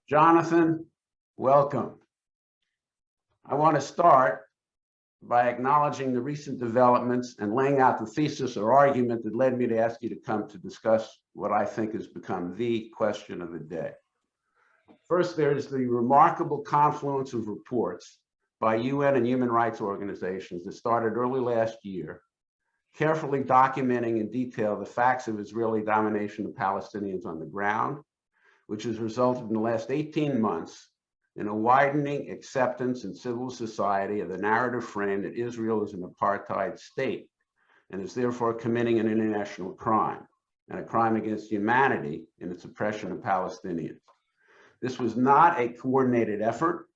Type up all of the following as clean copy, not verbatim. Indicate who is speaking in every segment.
Speaker 1: Jonathan, welcome. I want to start by acknowledging the recent developments and laying out the thesis or argument that led me to ask you to come to discuss what I think has become the question of the day. First, there is the remarkable confluence of reports by UN and human rights organizations that started early last year, carefully documenting in detail the facts of Israeli domination of Palestinians on the ground, which has resulted in the last 18 months in a widening acceptance in civil society of the narrative frame that Israel is an apartheid state and is therefore committing an international crime and a crime against humanity in its oppression of Palestinians. This was not a coordinated effort.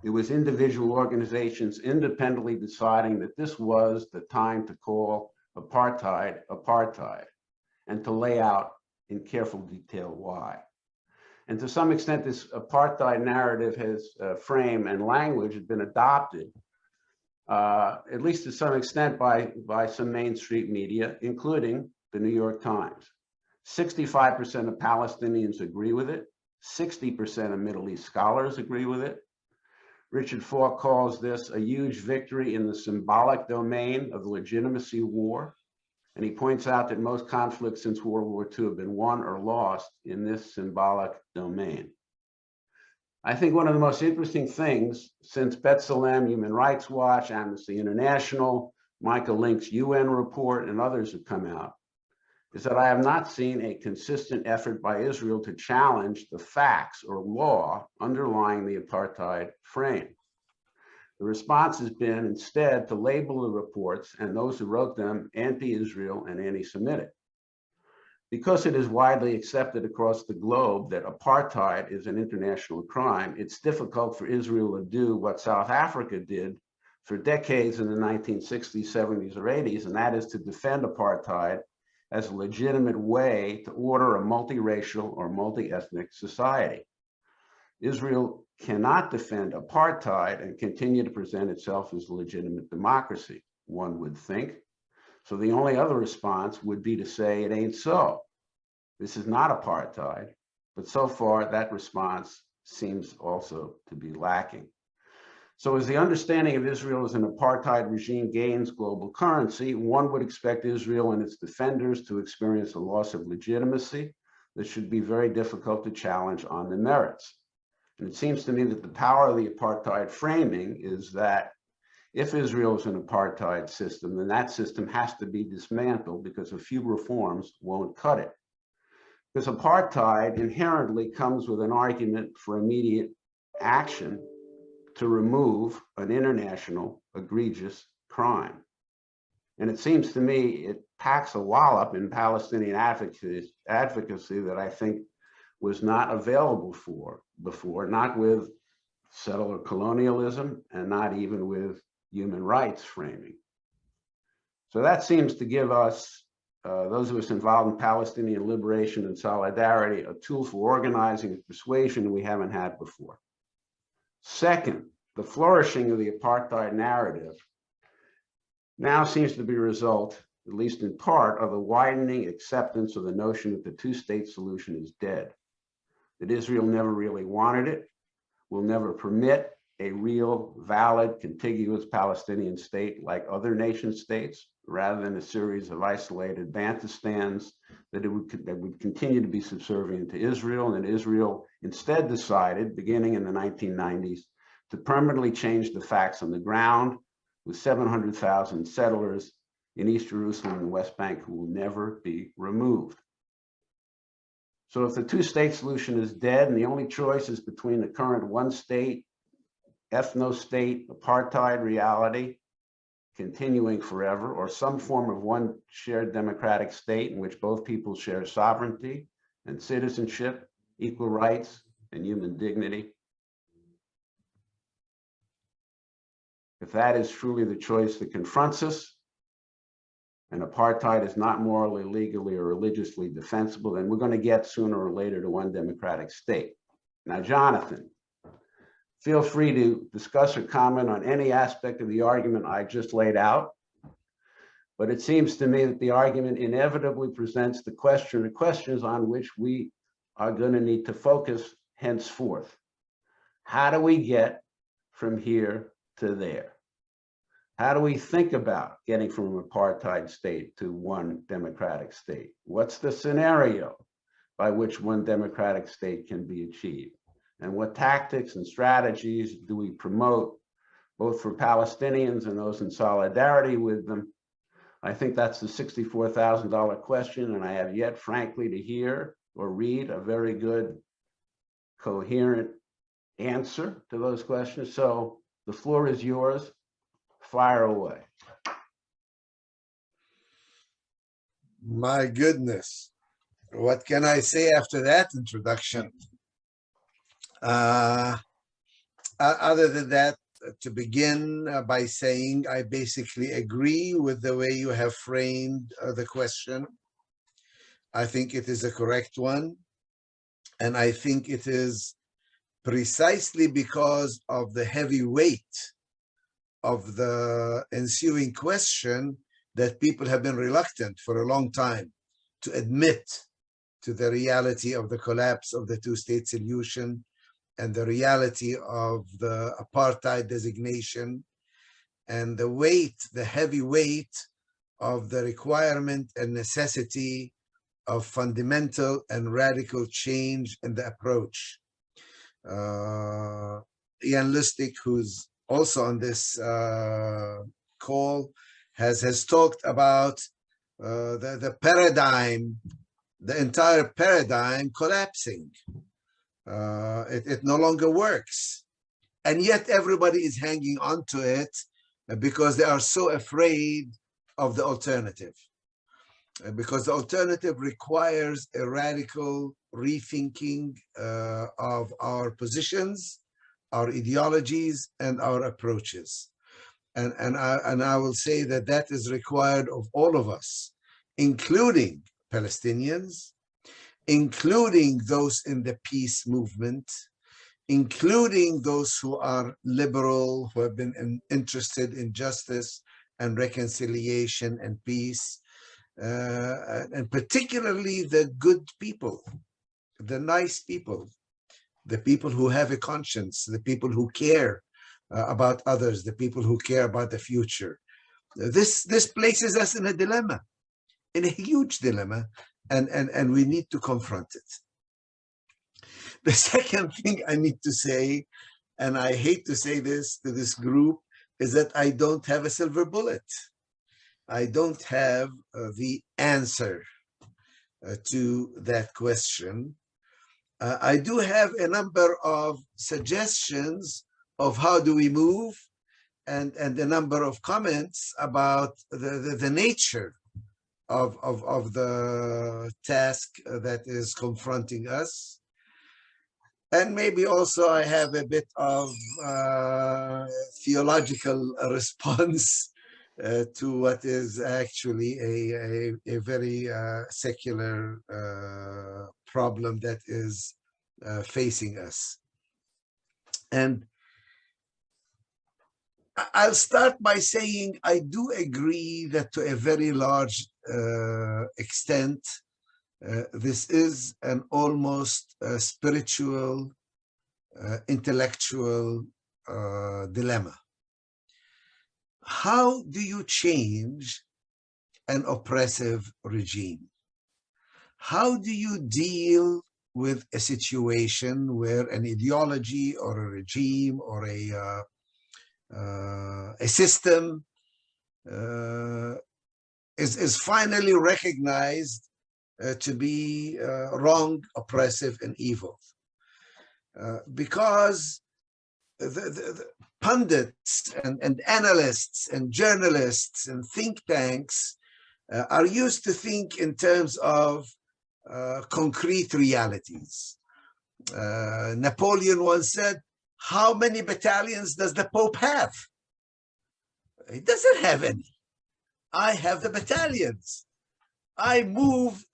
Speaker 1: It was individual organizations independently deciding that this was the time to call apartheid, apartheid, and to lay out in careful detail why. And to some extent, this apartheid narrative has frame and language has been adopted, at least to some extent by some mainstream media, including the New York Times. 65% of Palestinians agree with it. 60% of Middle East scholars agree with it. Richard Falk calls this a huge victory in the symbolic domain of the legitimacy war. And he points out that most conflicts since World War II have been won or lost in this symbolic domain. I think one of the most interesting things since B'Tselem, Human Rights Watch, Amnesty International, Michael Link's UN report, and others have come out, is that I have not seen a consistent effort by Israel to challenge the facts or law underlying the apartheid frame. The response has been instead to label the reports and those who wrote them anti-Israel and anti-Semitic. Because it is widely accepted across the globe that apartheid is an international crime, it's difficult for Israel to do what South Africa did for decades in the 1960s, 70s, or 80s, and that is to defend apartheid as a legitimate way to order a multiracial or multi-ethnic society. Israel cannot defend apartheid and continue to present itself as a legitimate democracy, one would think. So the only other response would be to say it ain't so. This is not apartheid, but so far that response seems also to be lacking. So as the understanding of Israel as an apartheid regime gains global currency, one would expect Israel and its defenders to experience a loss of legitimacy that should be very difficult to challenge on the merits. And it seems to me that the power of the apartheid framing is that if Israel is an apartheid system, then that system has to be dismantled because a few reforms won't cut it. Because apartheid inherently comes with an argument for immediate action to remove an international egregious crime. And it seems to me it packs a wallop in Palestinian advocacy that I think was not available before, not with settler colonialism and not even with human rights framing. So that seems to give us, those of us involved in Palestinian liberation and solidarity, a tool for organizing and persuasion we haven't had before. Second, the flourishing of the apartheid narrative now seems to be a result, at least in part, of a widening acceptance of the notion that the two-state solution is dead, that Israel never really wanted it, will never permit a real, valid, contiguous Palestinian state like other nation states, rather than a series of isolated Bantustans that would continue to be subservient to Israel, and that Israel instead decided, beginning in the 1990s, to permanently change the facts on the ground with 700,000 settlers in East Jerusalem and the West Bank who will never be removed. So if the two-state solution is dead and the only choice is between the current one-state, ethno-state apartheid reality continuing forever, or some form of one shared democratic state in which both people share sovereignty and citizenship, equal rights, and human dignity, if that is truly the choice that confronts us, and apartheid is not morally, legally, or religiously defensible, then we're going to get sooner or later to one democratic state. Now, Jonathan, feel free to discuss or comment on any aspect of the argument I just laid out, but it seems to me that the argument inevitably presents the questions on which we are going to need to focus henceforth? How do we get from here to there? How do we think about getting from an apartheid state to one democratic state? What's the scenario by which one democratic state can be achieved? And what tactics and strategies do we promote, both for Palestinians and those in solidarity with them? I think that's the $64,000 question, and I have yet, frankly, to hear or read a very good, coherent answer to those questions. So the floor is yours. Fire away.
Speaker 2: My goodness, what can I say after that introduction? Other than that, to begin by saying I basically agree with the way you have framed the question. I think it is a correct one. And I think it is precisely because of the heavy weight of the ensuing question that people have been reluctant for a long time to admit to the reality of the collapse of the two-state solution and the reality of the apartheid designation and the weight, the heavy weight of the requirement and necessity of fundamental and radical change in the approach. Ian Lustig, who's also on this call, has talked about the paradigm, the entire paradigm collapsing. It no longer works. And yet everybody is hanging on to it because they are so afraid of the alternative. Because the alternative requires a radical rethinking of our positions, our ideologies, and our approaches. And I will say that that is required of all of us, including Palestinians, including those in the peace movement, including those who are liberal, who have been interested in justice and reconciliation and peace, and particularly the good people, the nice people, the people who have a conscience, the people who care about others, the people who care about the future. This places us in a dilemma, in a huge dilemma, and we need to confront it. The second thing I need to say, and I hate to say this to this group, is that I don't have a silver bullet. I don't have the answer to that question. I do have a number of suggestions of how do we move, and a number of comments about the nature of the task that is confronting us. And maybe also I have a bit of theological response to what is actually a very secular problem that is facing us. And I'll start by saying I do agree that to a very large extent, this is an almost spiritual, intellectual dilemma. How do you change an oppressive regime? How do you deal with a situation where an ideology or a regime or a system is finally recognized to be wrong, oppressive, and evil? Because the pundits and analysts and journalists and think tanks are used to think in terms of concrete realities. Napoleon once said, "How many battalions does the Pope have?" He doesn't have any. I have the battalions. I move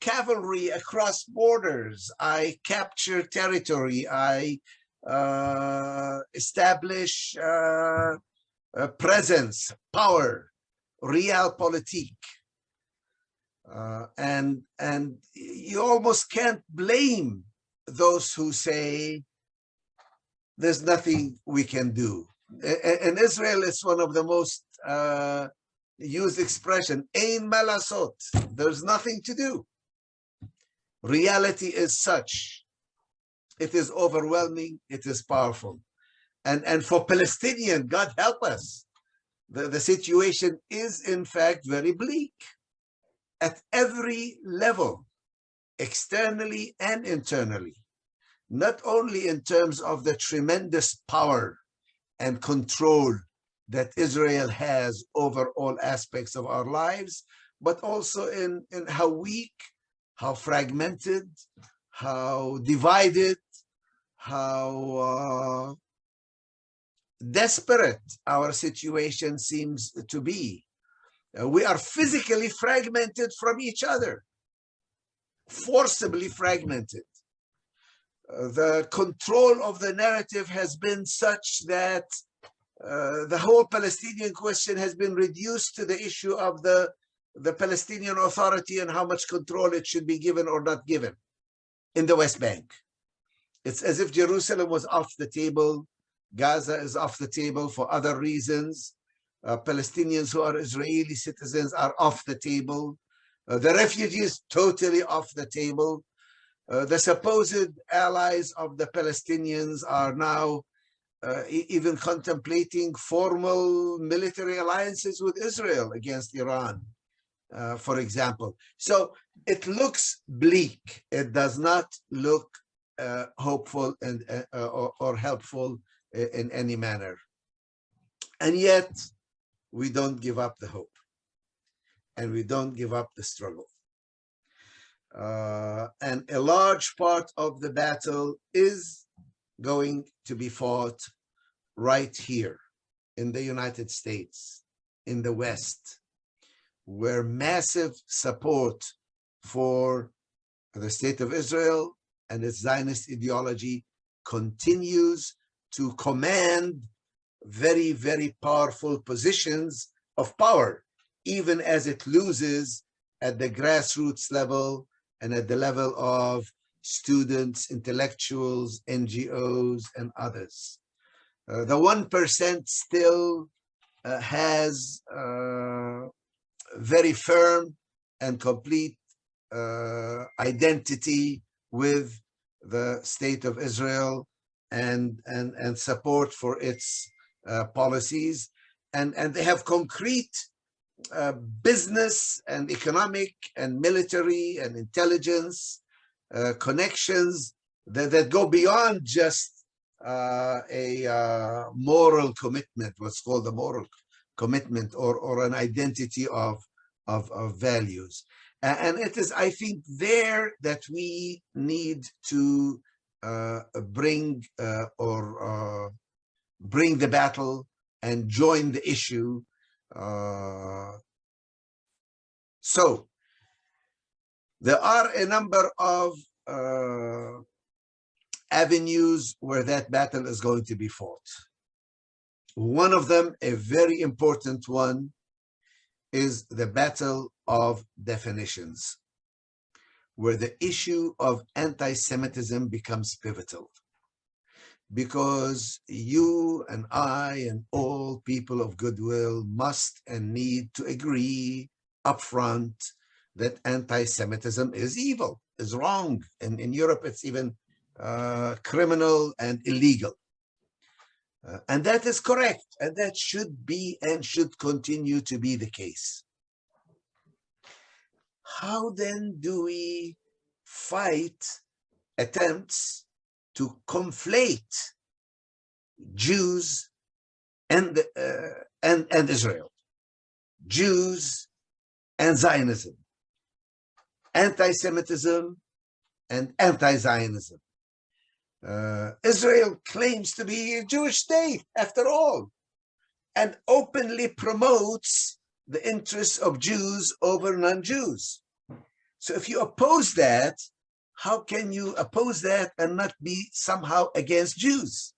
Speaker 2: cavalry across borders. I capture territory. I establish presence, power, realpolitik. And you almost can't blame those who say there's nothing we can do. In Israel, it's one of the most used expression, Ein malasot, there's nothing to do. Reality is such. It is overwhelming, it is powerful. And for Palestinian, God help us, the situation is in fact very bleak at every level, externally and internally, not only in terms of the tremendous power and control that Israel has over all aspects of our lives, but also in how weak, how fragmented, how divided, how desperate our situation seems to be. We are physically fragmented from each other, forcibly fragmented. The control of the narrative has been such that the whole Palestinian question has been reduced to the issue of the Palestinian Authority and how much control it should be given or not given in the West Bank. It's as if Jerusalem was off the table. Gaza is off the table for other reasons. Palestinians who are Israeli citizens are off the table. The refugees totally off the table. The supposed allies of the Palestinians are now even contemplating formal military alliances with Israel against Iran, for example. So it looks bleak. It does not look hopeful and or helpful in any manner. And yet we don't give up the hope, and we don't give up the struggle. And a large part of the battle is going to be fought right here in the United States, in the West, where massive support for the state of Israel and its Zionist ideology continues to command very, very powerful positions of power, even as it loses at the grassroots level and at the level of students, intellectuals, NGOs, and others. The 1% still has very firm and complete identity with the state of Israel and support for its policies, and they have concrete business and economic and military and intelligence connections that go beyond just a moral commitment, what's called a moral commitment, or an identity of values. And it is, I think, there that we need to bring the battle and join the issue. So there are a number of avenues where that battle is going to be fought. One of them, a very important one, is the battle of definitions, where the issue of anti-Semitism becomes pivotal. Because you and I and all people of goodwill must and need to agree upfront that anti-Semitism is evil, is wrong. And in Europe, it's even criminal and illegal. And that is correct. And that should be and should continue to be the case. How then do we fight attempts to conflate Jews and Israel, Jews and Zionism, anti-Semitism and anti-Zionism? Israel claims to be a Jewish state, after all, and openly promotes the interests of Jews over non-Jews. So if you oppose that, how can you oppose that and not be somehow against Jews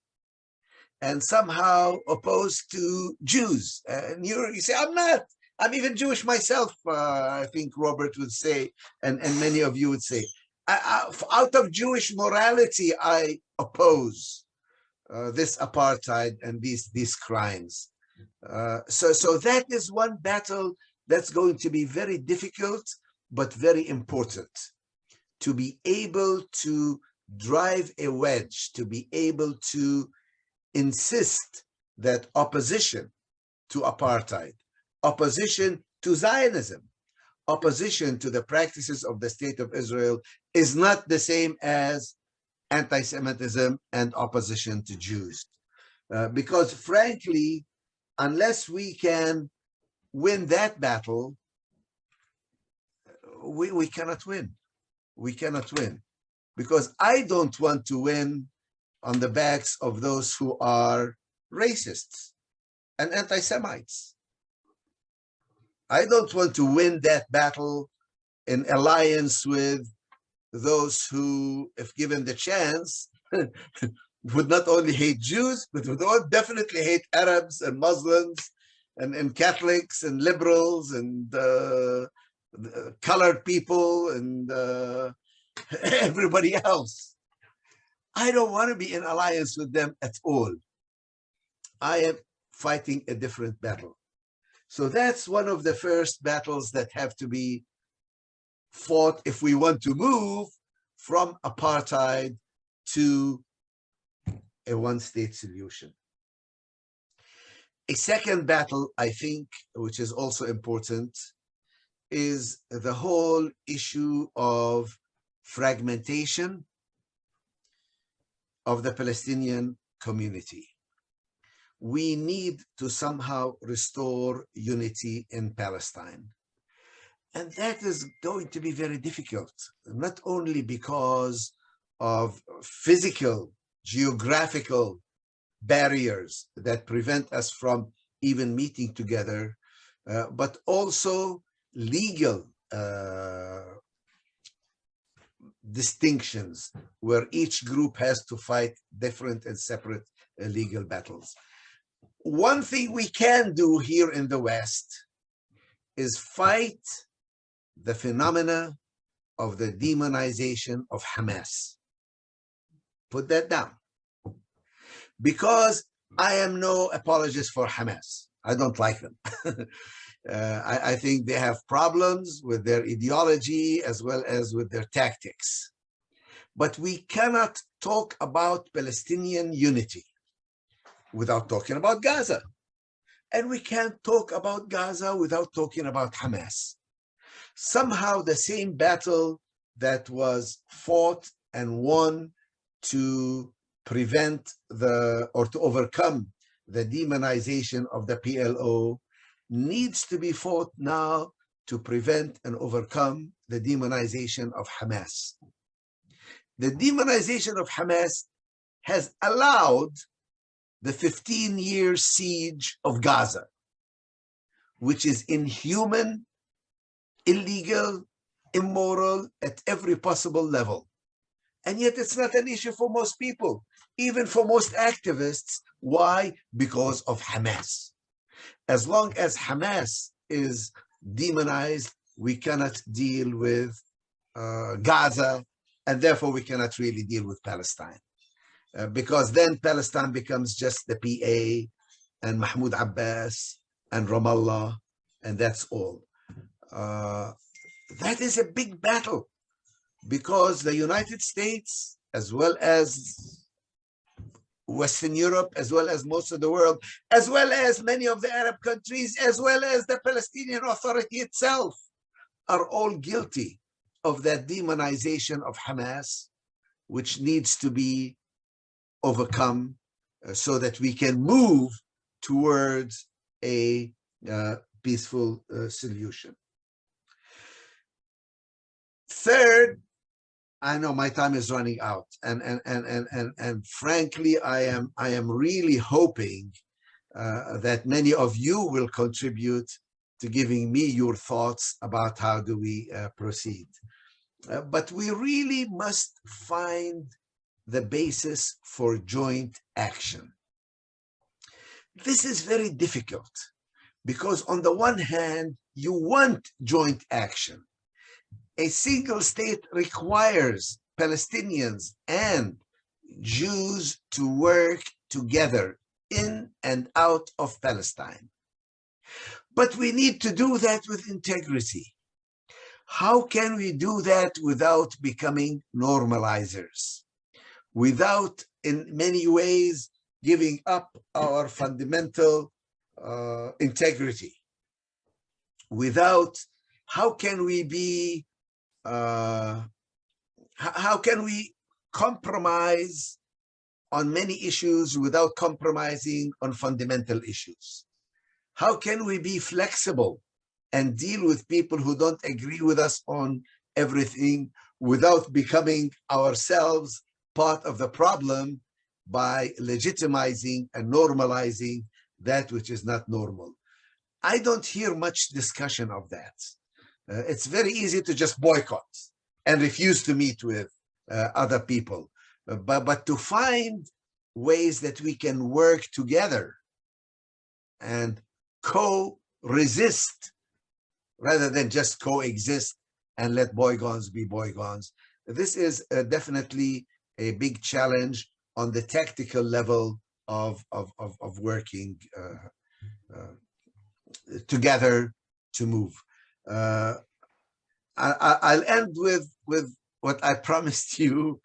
Speaker 2: and somehow opposed to Jews? And you say, I'm not. I'm even Jewish myself, I think Robert would say, and many of you would say. Out of Jewish morality, I oppose this apartheid and these crimes. So that is one battle that's going to be very difficult, but very important, to be able to drive a wedge, to be able to insist that opposition to apartheid, opposition to Zionism, opposition to the practices of the State of Israel is not the same as anti-Semitism and opposition to Jews. Because frankly, unless we can win that battle, we cannot win. We cannot win. Because I don't want to win on the backs of those who are racists and anti-Semites. I don't want to win that battle in alliance with those who, if given the chance, would not only hate Jews, but would definitely hate Arabs and Muslims and Catholics and liberals and colored people and everybody else. I don't want to be in alliance with them at all. I am fighting a different battle. So that's one of the first battles that have to be fought if we want to move from apartheid to a one-state solution. A second battle, I think, which is also important, is the whole issue of fragmentation of the Palestinian community. We need to somehow restore unity in Palestine. And that is going to be very difficult, not only because of physical, geographical barriers that prevent us from even meeting together, but also legal distinctions where each group has to fight different and separate legal battles. One thing we can do here in the West is fight the phenomena of the demonization of Hamas. Put that down. Because I am no apologist for Hamas. I don't like them. I think they have problems with their ideology as well as with their tactics. But we cannot talk about Palestinian unity without talking about Gaza. And we can't talk about Gaza without talking about Hamas. Somehow the same battle that was fought and won to prevent or to overcome the demonization of the PLO needs to be fought now to prevent and overcome the demonization of Hamas. The demonization of Hamas has allowed the 15-year siege of Gaza, which is inhuman, illegal, immoral at every possible level. And yet it's not an issue for most people, even for most activists. Why? Because of Hamas. As long as Hamas is demonized, we cannot deal with Gaza, and therefore we cannot really deal with Palestine. Because then Palestine becomes just the PA and Mahmoud Abbas and Ramallah, and that's all. That is a big battle because the United States, as well as Western Europe, as well as most of the world, as well as many of the Arab countries, as well as the Palestinian Authority itself, are all guilty of that demonization of Hamas, which needs to be overcome so that we can move towards a peaceful solution. Third, I know my time is running out, and frankly, I am really hoping that many of you will contribute to giving me your thoughts about how do we proceed. But we really must find the basis for joint action. This is very difficult because on the one hand, you want joint action. A single state requires Palestinians and Jews to work together in and out of Palestine. But we need to do that with integrity. How can we do that without becoming normalizers? Without, in many ways, giving up our fundamental integrity? Without, how can we be, how can we compromise on many issues without compromising on fundamental issues? How can we be flexible and deal with people who don't agree with us on everything without becoming ourselves part of the problem by legitimizing and normalizing that which is not normal? I don't hear much discussion of that. It's very easy to just boycott and refuse to meet with other people. But to find ways that we can work together and co-resist rather than just coexist and let bygones be bygones. This is definitely a big challenge on the tactical level of working together to move. I'll end with what I promised you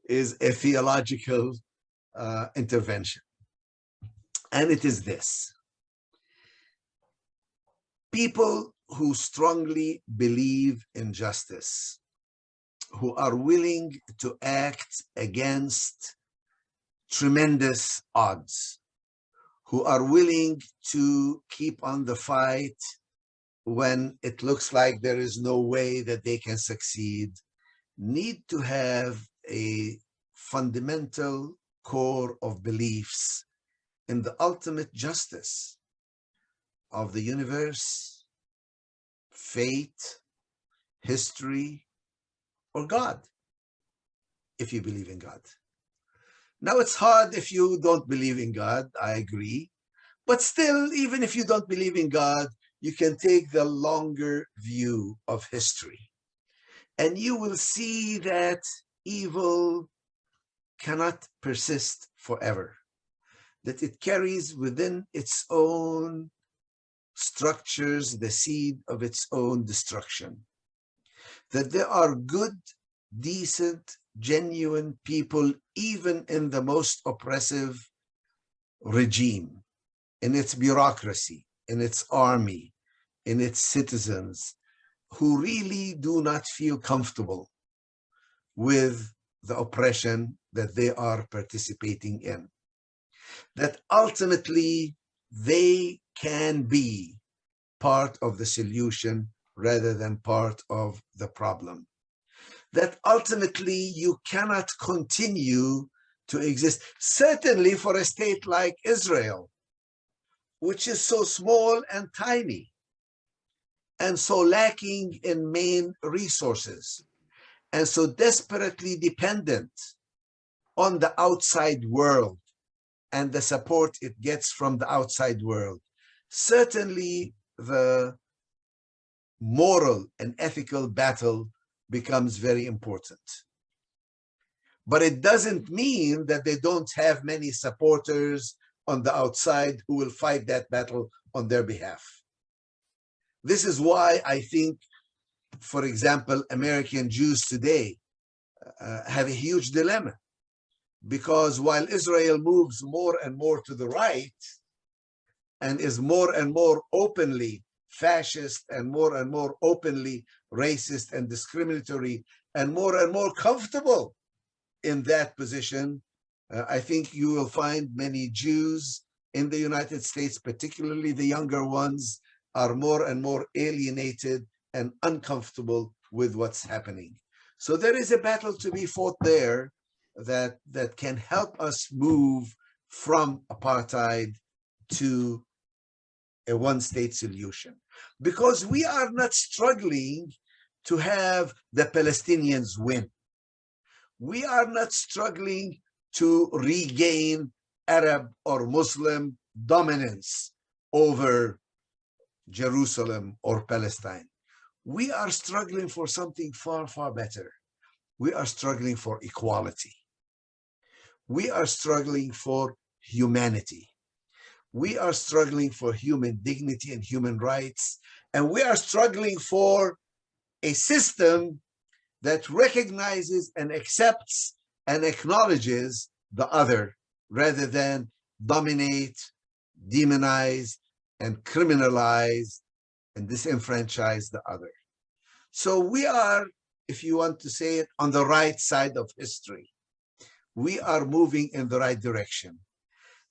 Speaker 2: is a theological intervention. And it is this. People who strongly believe in justice, who are willing to act against tremendous odds, who are willing to keep on the fight when it looks like there is no way that they can succeed, need to have a fundamental core of beliefs in the ultimate justice of the universe, fate, history, or God, if you believe in God. Now, it's hard if you don't believe in God, I agree. But still, even if you don't believe in God, you can take the longer view of history. And you will see that evil cannot persist forever, that it carries within its own structures the seed of its own destruction, that there are good, decent, genuine people, even in the most oppressive regime, in its bureaucracy, in its army, in its citizens, who really do not feel comfortable with the oppression that they are participating in. That ultimately they can be part of the solution rather than part of the problem. That ultimately you cannot continue to exist, certainly for a state like Israel, which is so small and tiny and so lacking in main resources and so desperately dependent on the outside world and the support it gets from the outside world. Certainly the moral and ethical battle becomes very important. But it doesn't mean that they don't have many supporters on the outside who will fight that battle on their behalf. This is why I think, for example, American Jews today have a huge dilemma, because while Israel moves more and more to the right and is more and more openly fascist and more openly racist and discriminatory and more comfortable in that position, I think you will find many Jews in the United States, particularly the younger ones, are more and more alienated and uncomfortable with what's happening. So there is a battle to be fought there that can help us move from apartheid to a one-state solution. Because we are not struggling to have the Palestinians win. We are not struggling to regain Arab or Muslim dominance over Jerusalem or Palestine. we are struggling for something far, far better. We are struggling for equality. We are struggling for humanity. We are struggling for human dignity and human rights. And we are struggling for a system that recognizes and accepts and acknowledges the other rather than dominate, demonize, and criminalize and disenfranchise the other. So we are, if you want to say it, on the right side of history. We are moving in the right direction.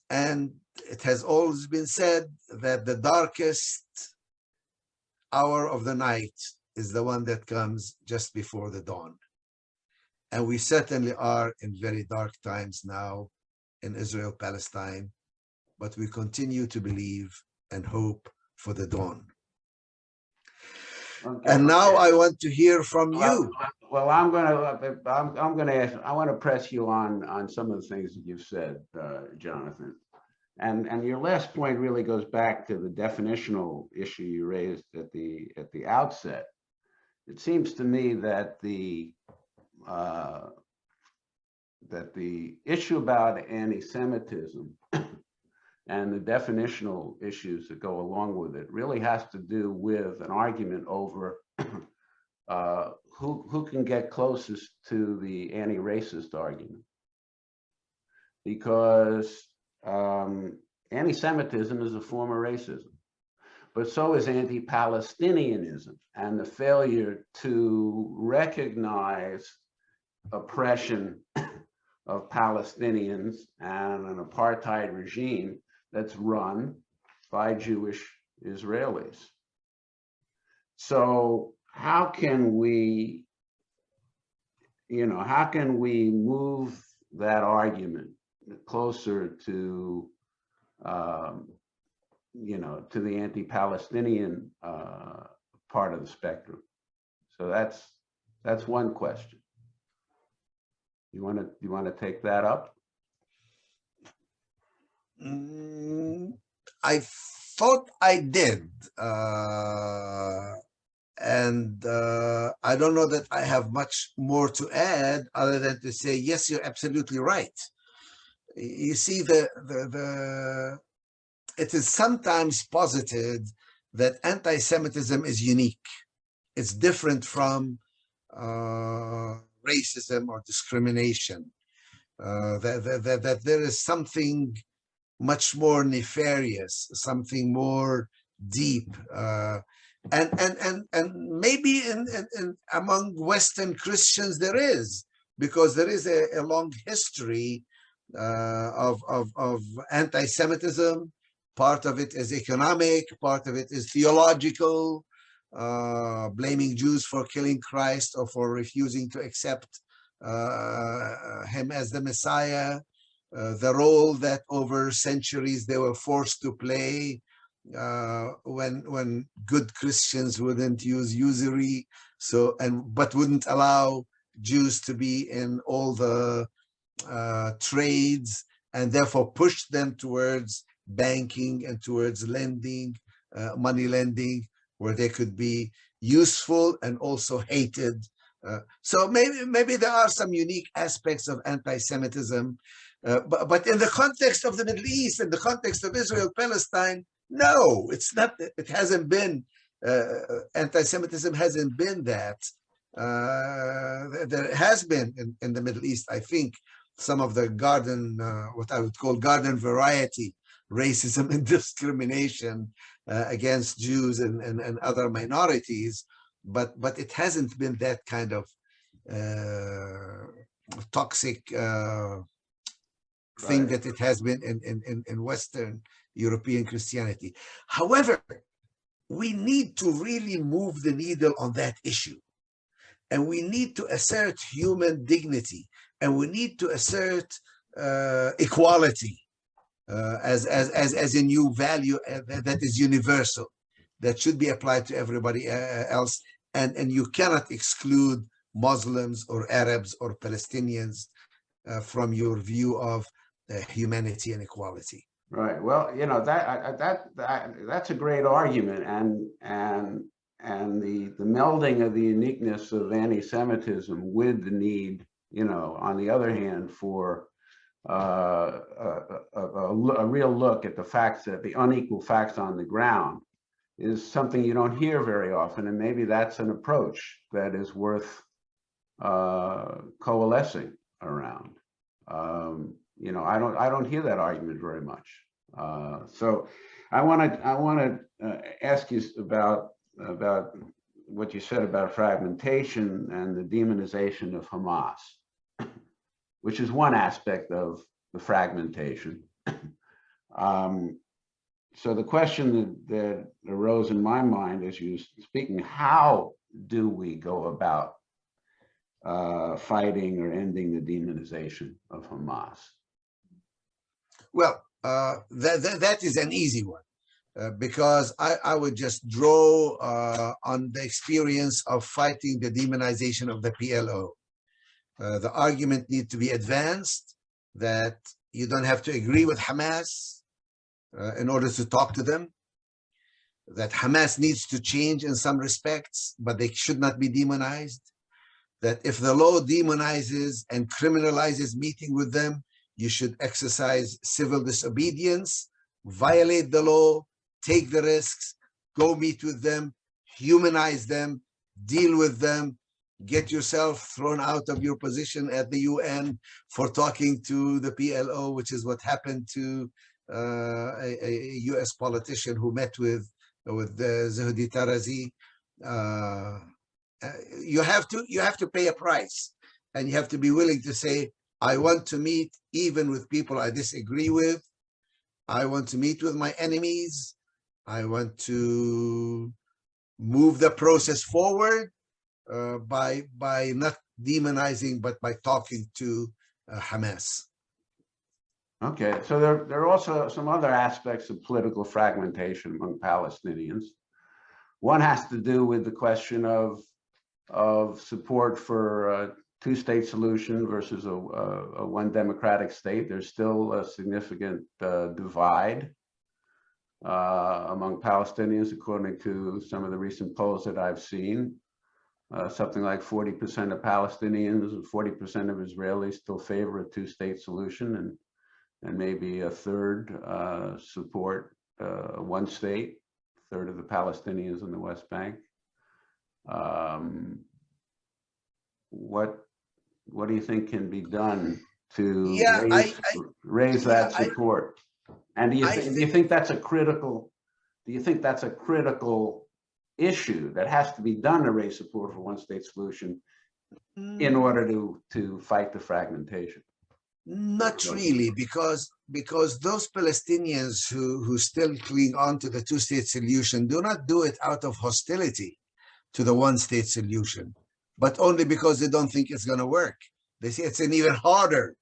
Speaker 2: And it has always been said that the darkest hour of the night is the one that comes just before the dawn. And we certainly are in very dark times now in Israel, Palestine, but we continue to believe and hope for the dawn.
Speaker 1: Okay.
Speaker 2: And now I want to hear from you.
Speaker 1: Well, I'm going to ask, I want to press you on some of the things that you've said, Jonathan. And your last point really goes back to the definitional issue you raised at the outset. It seems to me that the issue about anti-Semitism and the definitional issues that go along with it really has to do with an argument over who can get closest to the anti-racist argument. Because anti-Semitism is a form of racism, but so is anti-Palestinianism and the failure to recognize oppression of Palestinians and an apartheid regime that's run by Jewish Israelis. So how can we move that argument closer to to the anti-Palestinian part of the spectrum? So that's one question. You want to take that up?
Speaker 2: I thought I did. And I don't know that I have much more to add other than to say, yes, you're absolutely right. You see, it is sometimes posited that anti-Semitism is unique. It's different from racism or discrimination. That there is something much more nefarious, something more deep, and maybe in among Western Christians there is, because there is a long history of anti-Semitism. Part of it is economic, part of it is theological, blaming Jews for killing Christ or for refusing to accept him as the Messiah, the role that over centuries they were forced to play when good Christians wouldn't use usury, but wouldn't allow Jews to be in all the trades, and therefore pushed them towards banking and towards lending, money lending, where they could be useful and also hated. So maybe there are some unique aspects of anti-Semitism, but in the context of the Middle East, in the context of Israel, Palestine, no, it's not. It hasn't been. Anti-Semitism hasn't been that. There has been in the Middle East, I think, some of the garden, what I would call garden variety racism and discrimination against Jews and other minorities, but it hasn't been that kind of toxic thing that it has been in Western European Christianity. However, we need to really move the needle on that issue, and we need to assert human dignity, and we need to assert equality as a new value that is universal, that should be applied to everybody else, and you cannot exclude Muslims or Arabs or Palestinians from your view of humanity and equality.
Speaker 1: Right. Well, that's a great argument, the melding of the uniqueness of anti-Semitism with the need, on the other hand, for a real look at the facts, at the unequal facts on the ground, is something you don't hear very often, and maybe that's an approach that is worth coalescing around. I don't hear that argument very much. So I want to ask you about what you said about fragmentation and the demonization of Hamas, which is one aspect of the fragmentation. So the question that arose in my mind as you were speaking, how do we go about fighting or ending the demonization of Hamas?
Speaker 2: Well, that is an easy one, because I would just draw on the experience of fighting the demonization of the PLO. The argument needs to be advanced that you don't have to agree with Hamas in order to talk to them, that Hamas needs to change in some respects, but they should not be demonized, that if the law demonizes and criminalizes meeting with them, you should exercise civil disobedience, violate the law, take the risks, go meet with them, humanize them, deal with them, get yourself thrown out of your position at the UN for talking to the PLO, which is what happened to a US politician who met with Zuhdi Tarazi. You have to pay a price, and you have to be willing to say, I want to meet even with people I disagree with. I want to meet with my enemies. I want to move the process forward by not demonizing, but by talking to Hamas.
Speaker 1: Okay, so there are also some other aspects of political fragmentation among Palestinians. One has to do with the question of support for a two-state solution versus a one democratic state. There's still a significant divide among Palestinians, according to some of the recent polls that I've seen. Something like 40% of Palestinians and 40% of Israelis still favor a two-state solution, and maybe a third support one state, a third of the Palestinians in the West Bank. What do you think can be done to raise that support? And do you think that's a critical? Do you think that's a critical issue that has to be done to raise support for one state solution in order to fight the fragmentation?
Speaker 2: Not really, because those Palestinians who still cling on to the two-state solution do not do it out of hostility to the one-state solution, but only because they don't think it's going to work. They say it's an even harder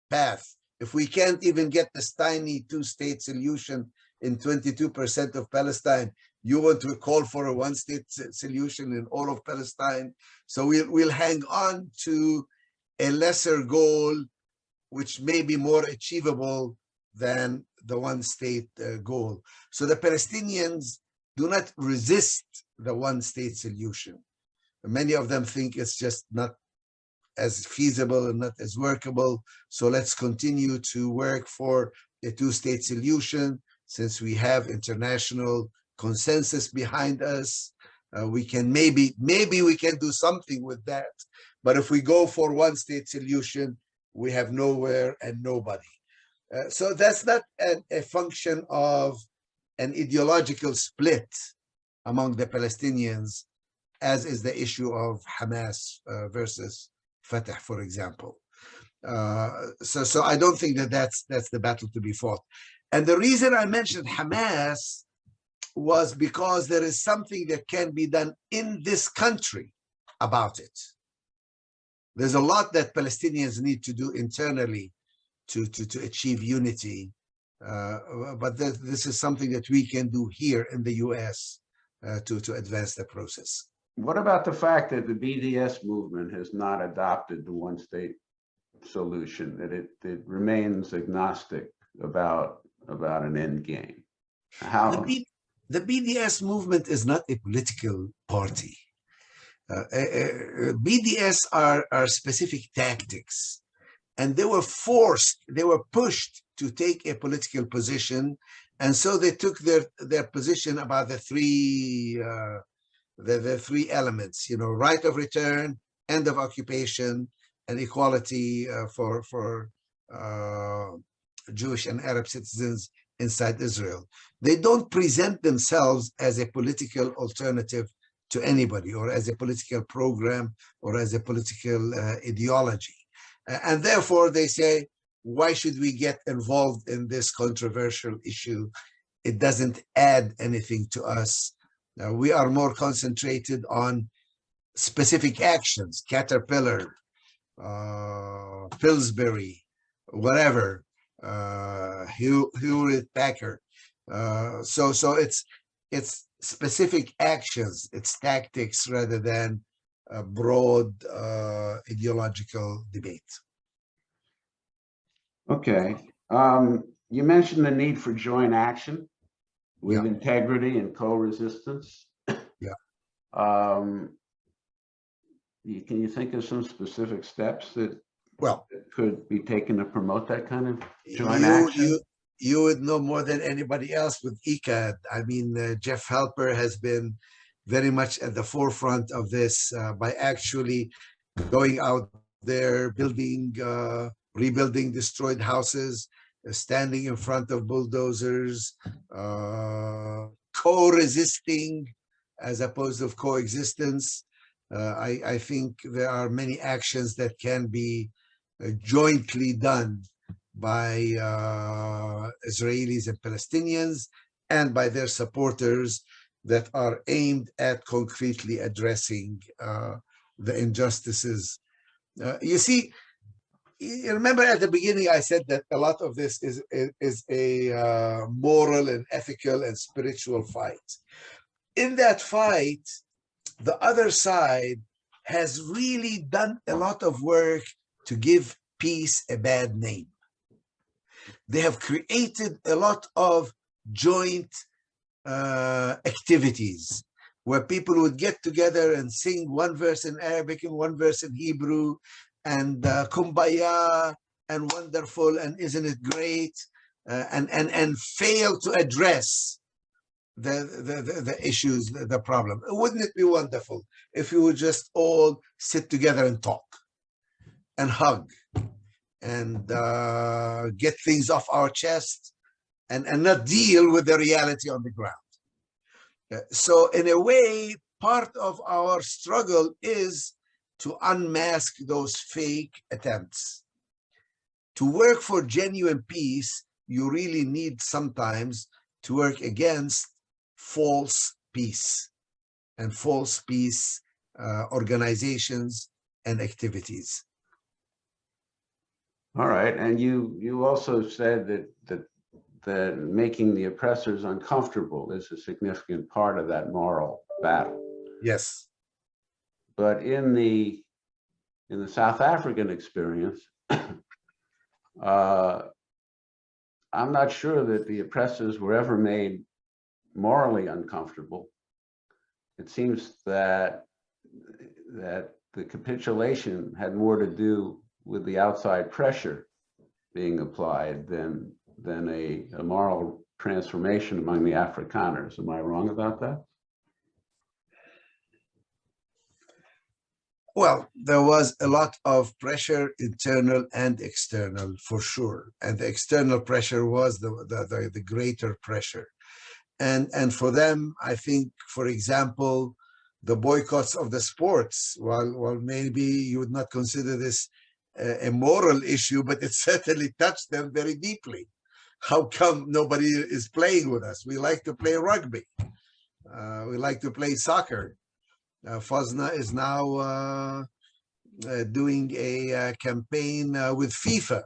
Speaker 2: path. If we can't even get this tiny two-state solution in 22% of Palestine, you want to call for a one-state solution in all of Palestine. So we'll hang on to a lesser goal, which may be more achievable than the one-state goal. So the Palestinians do not resist the one-state solution. Many of them think it's just not as feasible and not as workable. So let's continue to work for a two-state solution. Since we have international consensus behind us, we can maybe we can do something with that. But if we go for one-state solution, we have nowhere and nobody. So that's not a function of an ideological split among the Palestinians, as is the issue of Hamas versus Fatah, for example. So I don't think that's the battle to be fought. And the reason I mentioned Hamas was because there is something that can be done in this country about it. There's a lot that Palestinians need to do internally to achieve unity, but this is something that we can do here in the US to advance the process.
Speaker 1: What about the fact that the BDS movement has not adopted the one-state solution, that it remains agnostic about an end game? How?
Speaker 2: the BDS movement is not a political party. BDS are specific tactics, and they were pushed to take a political position, and so they took their position about the three elements, right of return, end of occupation, and equality for Jewish and Arab citizens inside Israel. They don't present themselves as a political alternative to anybody, or as a political program, or as a political ideology. And therefore they say, why should we get involved in this controversial issue? It doesn't add anything to us. We are more concentrated on specific actions, Caterpillar, Pillsbury, whatever, Hewlett Packard. So it's specific actions, it's tactics rather than a broad ideological debate.
Speaker 1: Okay. You mentioned the need for joint action with integrity and co-resistance.
Speaker 2: Yeah.
Speaker 1: Can you think of some specific steps that could be taken to promote that kind of joint action?
Speaker 2: You would know more than anybody else with ICAHD. I mean, Jeff Halper has been very much at the forefront of this by actually going out there, rebuilding destroyed houses, standing in front of bulldozers, co-resisting as opposed to coexistence. I think there are many actions that can be jointly done by Israelis and Palestinians and by their supporters that are aimed at concretely addressing the injustices. You see, you remember at the beginning I said that a lot of this is a moral and ethical and spiritual fight. In that fight, the other side has really done a lot of work to give peace a bad name. They have created a lot of joint activities where people would get together and sing one verse in Arabic and one verse in Hebrew, and kumbaya and wonderful and isn't it great, and fail to address the issues, the problem. Wouldn't it be wonderful if we would just all sit together and talk and hug and get things off our chest and not deal with the reality on the ground? So in a way, part of our struggle is to unmask those fake attempts. To work for genuine peace, you really need sometimes to work against false peace and false peace organizations and activities.
Speaker 1: All right, and you also said that making the oppressors uncomfortable is a significant part of that moral battle.
Speaker 2: Yes.
Speaker 1: But in the South African experience, I'm not sure that the oppressors were ever made morally uncomfortable. It seems that the capitulation had more to do with the outside pressure being applied than a moral transformation among the Afrikaners. Am I wrong about that?
Speaker 2: Well, there was a lot of pressure, internal and external, for sure. And the external pressure was the greater pressure. And for them, I think, for example, the boycotts of the sports, while maybe you would not consider this a moral issue, but it certainly touched them very deeply. How come nobody is playing with us? We like to play rugby. We like to play soccer. FOSNA is now doing a campaign with FIFA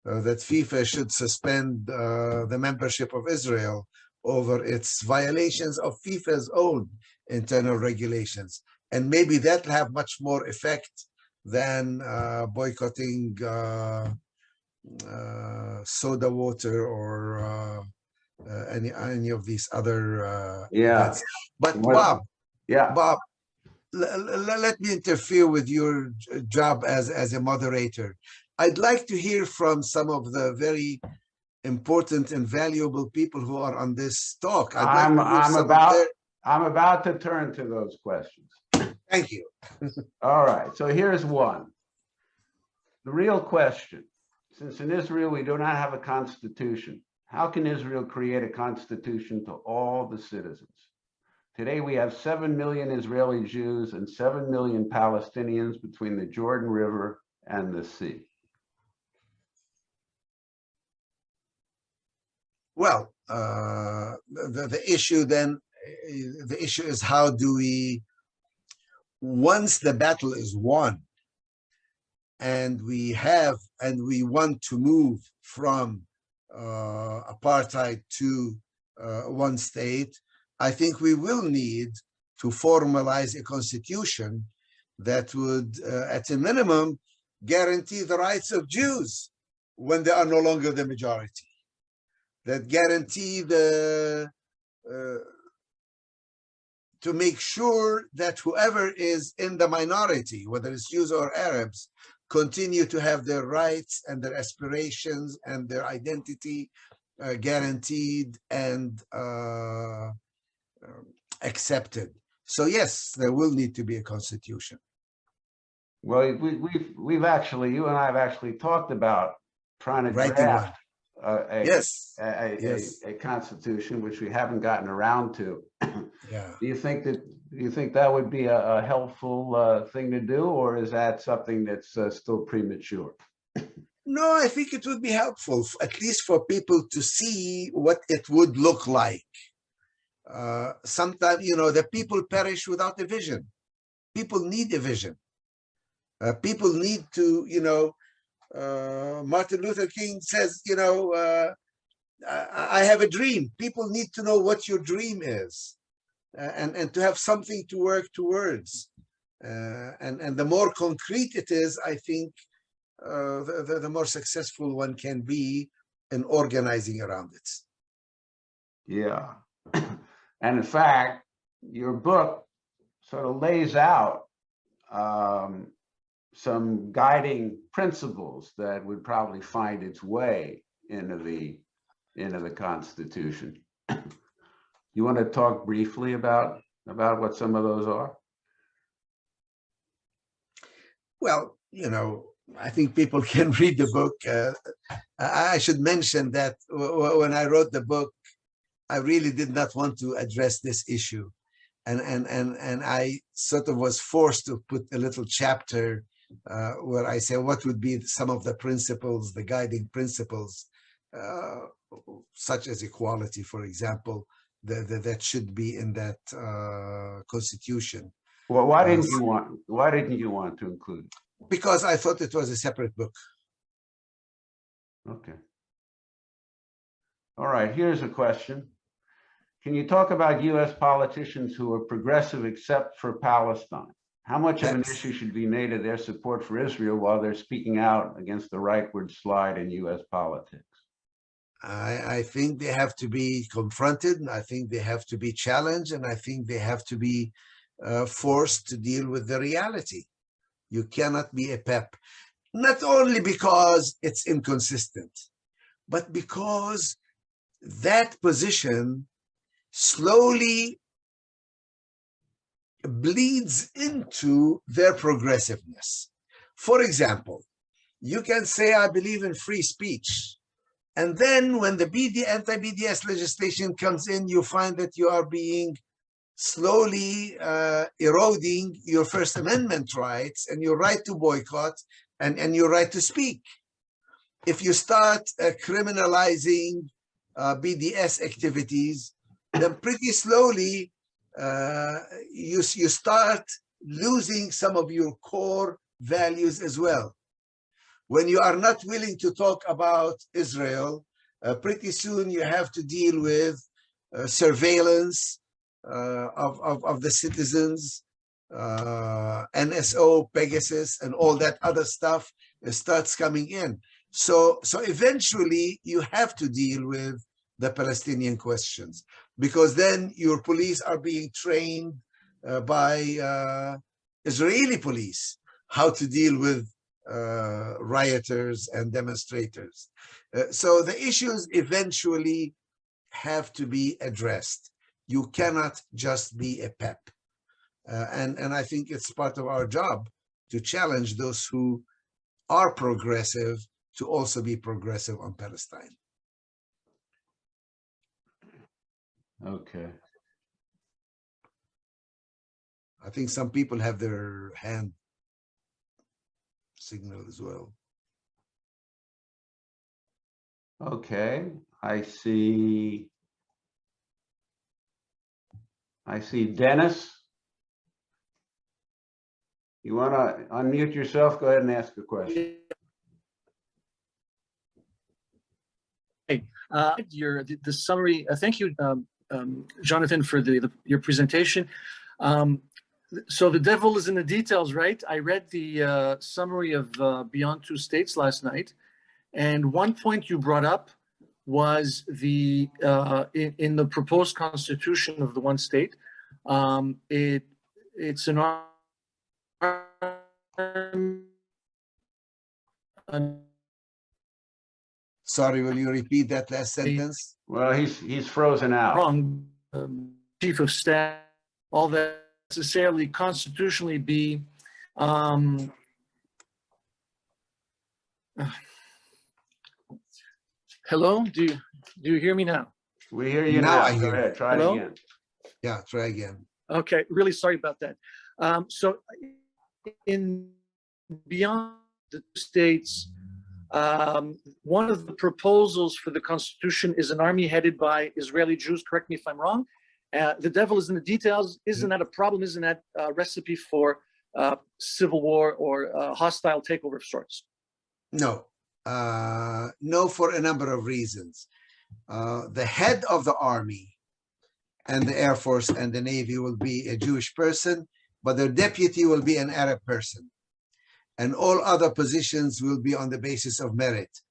Speaker 2: that FIFA should suspend the membership of Israel over its violations of FIFA's own internal regulations. And maybe that'll have much more effect than boycotting soda water or any of these other
Speaker 1: Yeah.
Speaker 2: events. But
Speaker 1: Well, yeah.
Speaker 2: Bob, let me interfere with your job as a moderator. I'd like to hear from some of the very important and valuable people who are on this talk. I'd like to hear some of their.
Speaker 1: I'm about to turn to those questions.
Speaker 2: Thank you.
Speaker 1: All right, so here's one. The real question, since in Israel we do not have a constitution, how can Israel create a constitution to all the citizens? Today we have 7 million Israeli Jews and 7 million Palestinians between the Jordan River and the sea.
Speaker 2: Well, the issue then, the issue is how do we, once the battle is won, and we want to move from apartheid to one state, I think we will need to formalize a constitution that would, at a minimum, guarantee the rights of Jews when they are no longer the majority. That guarantee to make sure that whoever is in the minority, whether it's Jews or Arabs, continue to have their rights and their aspirations and their identity guaranteed and accepted. So yes, there will need to be a constitution.
Speaker 1: Well, we've actually, you and I have actually talked about trying to draft a constitution, which we haven't gotten around to.
Speaker 2: Yeah.
Speaker 1: Do you think that would be a helpful thing to do, or is that something that's still premature?
Speaker 2: No, I think it would be helpful, at least for people to see what it would look like. Sometimes, the people perish without a vision. People need a vision. People need to, Martin Luther King says, I have a dream. People need to know what your dream is, and to have something to work towards. And the more concrete it is, I think, the more successful one can be in organizing around it.
Speaker 1: Yeah. And in fact, your book sort of lays out some guiding principles that would probably find its way into the Constitution. You want to talk briefly about what some of those are?
Speaker 2: Well, I think people can read the book. I should mention that when I wrote the book, I really did not want to address this issue. And I sort of was forced to put a little chapter where I say what would be some of the principles, the guiding principles, such as equality, for example, that should be in that constitution.
Speaker 1: Well, why didn't you want to include it?
Speaker 2: Because I thought it was a separate book.
Speaker 1: Okay. All right, here's a question. Can you talk about U.S. politicians who are progressive except for Palestine? How much of an issue should be made of their support for Israel while they're speaking out against the rightward slide in U.S. politics?
Speaker 2: I think they have to be confronted, and I think they have to be challenged, and I think they have to be forced to deal with the reality. You cannot be a pep, not only because it's inconsistent, but because that position slowly bleeds into their progressiveness. For example, you can say, I believe in free speech. And then when the anti-BDS legislation comes in, you find that you are being slowly eroding your First Amendment rights and your right to boycott and your right to speak. If you start criminalizing BDS activities, then pretty slowly you start losing some of your core values as well. When you are not willing to talk about Israel, pretty soon you have to deal with surveillance of the citizens, NSO, Pegasus, and all that other stuff starts coming in. So eventually you have to deal with the Palestinian questions, because then your police are being trained by Israeli police how to deal with rioters and demonstrators. So the issues eventually have to be addressed. You cannot just be a pep. And I think it's part of our job to challenge those who are progressive to also be progressive on Palestine.
Speaker 1: Okay.
Speaker 2: I think some people have their hand signal as well.
Speaker 1: Okay, I see Dennis. You want to unmute yourself? Go ahead and ask a question.
Speaker 3: The summary. Thank you, Jonathan, for your presentation. So the devil is in the details, right? I read the summary of Beyond Two States last night, and one point you brought up was the in the proposed constitution of the one state. It's an
Speaker 2: Sorry, will you repeat that last sentence?
Speaker 1: Well, he's frozen out.
Speaker 3: Wrong, chief of staff, all that necessarily constitutionally be hello, do you hear me now?
Speaker 1: We hear you
Speaker 2: Now
Speaker 1: now.
Speaker 2: I hear
Speaker 1: Go
Speaker 2: you.
Speaker 1: ahead, try it
Speaker 3: Hello?
Speaker 1: again.
Speaker 2: Yeah, try again.
Speaker 3: Okay, really sorry about that. So in Beyond the States, one of the proposals for the Constitution is an army headed by Israeli Jews. Correct me if I'm wrong. The devil is in the details. Isn't that a problem? Isn't that a recipe for civil war or hostile takeover of sorts?
Speaker 2: No, no, for a number of reasons. The head of the army and the Air Force and the Navy will be a Jewish person, but their deputy will be an Arab person. And all other positions will be on the basis of merit.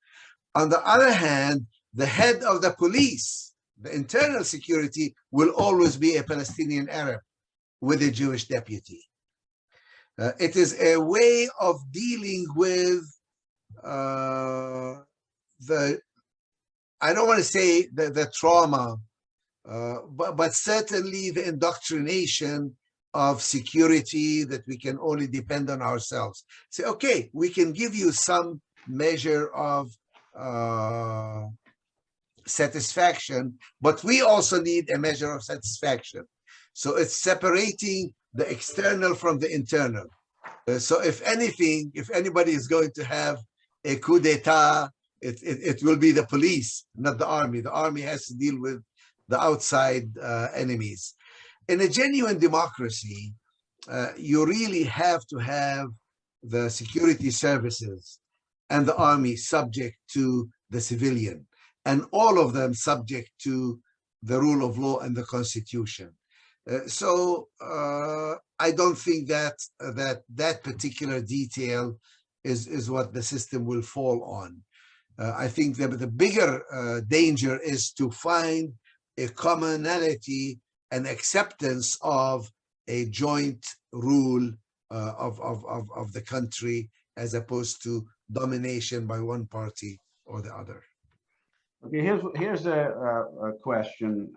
Speaker 2: On the other hand, the head of the police, the internal security, will always be a Palestinian Arab with a Jewish deputy. It is a way of dealing with I don't want to say the trauma, but certainly the indoctrination of security that we can only depend on ourselves. Say, okay, we can give you some measure of satisfaction, but we also need a measure of satisfaction. So it's separating the external from the internal. So if anything, if anybody is going to have a coup d'etat, it will be the police, not the army. The army has to deal with the outside enemies. In a genuine democracy, you really have to have the security services and the army subject to the civilian, and all of them subject to the rule of law and the Constitution. So I don't think that that particular detail is what the system will fall on. I think that the bigger danger is to find a commonality and acceptance of a joint rule of the country, as opposed to domination by one party or the other.
Speaker 1: Okay, here's a question.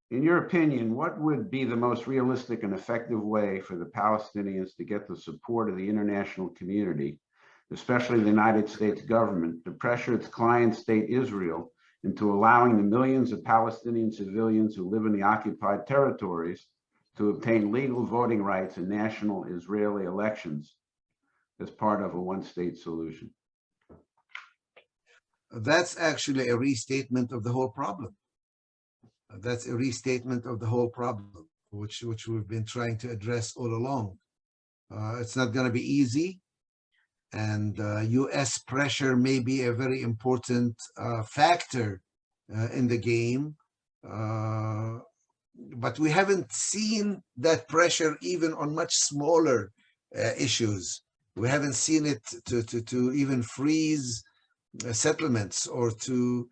Speaker 1: In your opinion, what would be the most realistic and effective way for the Palestinians to get the support of the international community, especially the United States government, to pressure its client state Israel into allowing the millions of Palestinian civilians who live in the occupied territories to obtain legal voting rights in national Israeli elections as part of a one-state solution?
Speaker 2: That's actually a restatement of the whole problem. That's a restatement of the whole problem, which we've been trying to address all along. It's not going to be easy, and U.S. pressure may be a very important factor in the game, but we haven't seen that pressure even on much smaller issues. We haven't seen it to even freeze settlements or to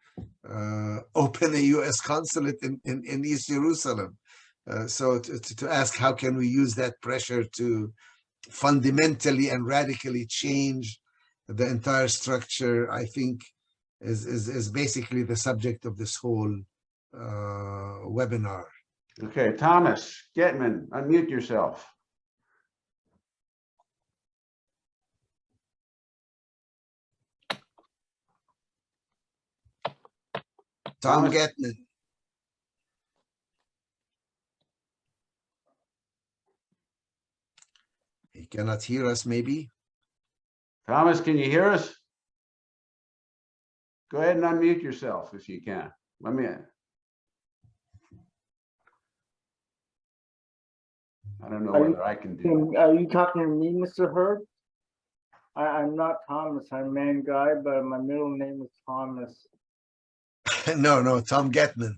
Speaker 2: open a U.S. consulate in East Jerusalem. So to ask how can we use that pressure to fundamentally and radically change the entire structure, I think is basically the subject of this whole webinar.
Speaker 1: Okay, Thomas Getman, unmute yourself.
Speaker 2: Tom
Speaker 1: Thomas?
Speaker 2: Getman. He cannot hear us, maybe.
Speaker 1: Thomas, can you hear us? Go ahead and unmute yourself if you can. Let me in. I don't know whether I can do
Speaker 4: Are you talking to me, Mr. Herbst? I'm not Thomas. I'm man guy, but my middle name is Thomas.
Speaker 2: No, Tom Getman.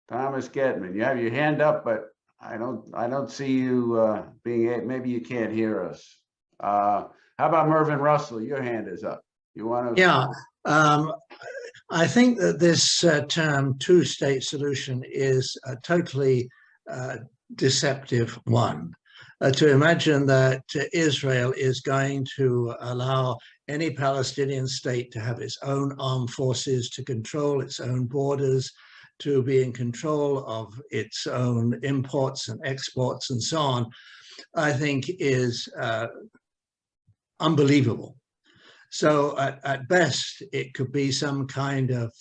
Speaker 1: Thomas Getman, you have your hand up, but I don't see you being, maybe you can't hear us. How about Mervyn Russell? Your hand is up. You want to?
Speaker 5: Yeah, I think that this term two-state solution is a totally deceptive one. To imagine that Israel is going to allow any Palestinian state to have its own armed forces, to control its own borders, to be in control of its own imports and exports and so on, I think is unbelievable. So at best, it could be some kind of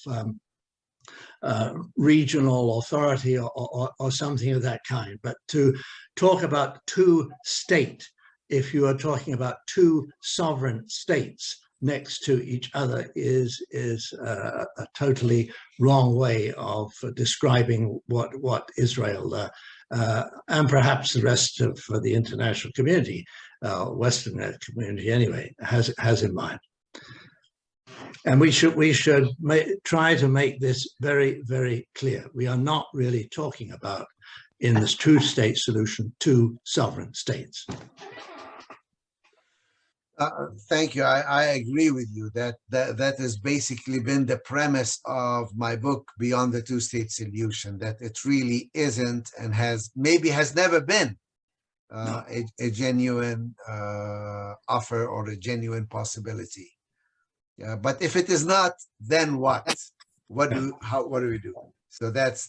Speaker 5: regional authority or something of that kind. But to talk about two-state, if you are talking about two sovereign states next to each other, is a totally wrong way of describing what Israel and perhaps the rest of the international community, Western community anyway, has in mind. And we should try to make this very, very clear. We are not really talking about, in this two-state solution, two sovereign states.
Speaker 2: Thank you. I agree with you that has basically been the premise of my book, Beyond the Two-State Solution, that it really isn't and has never been a genuine offer or a genuine possibility. Yeah, but if it is not, then what? What do we do? So that's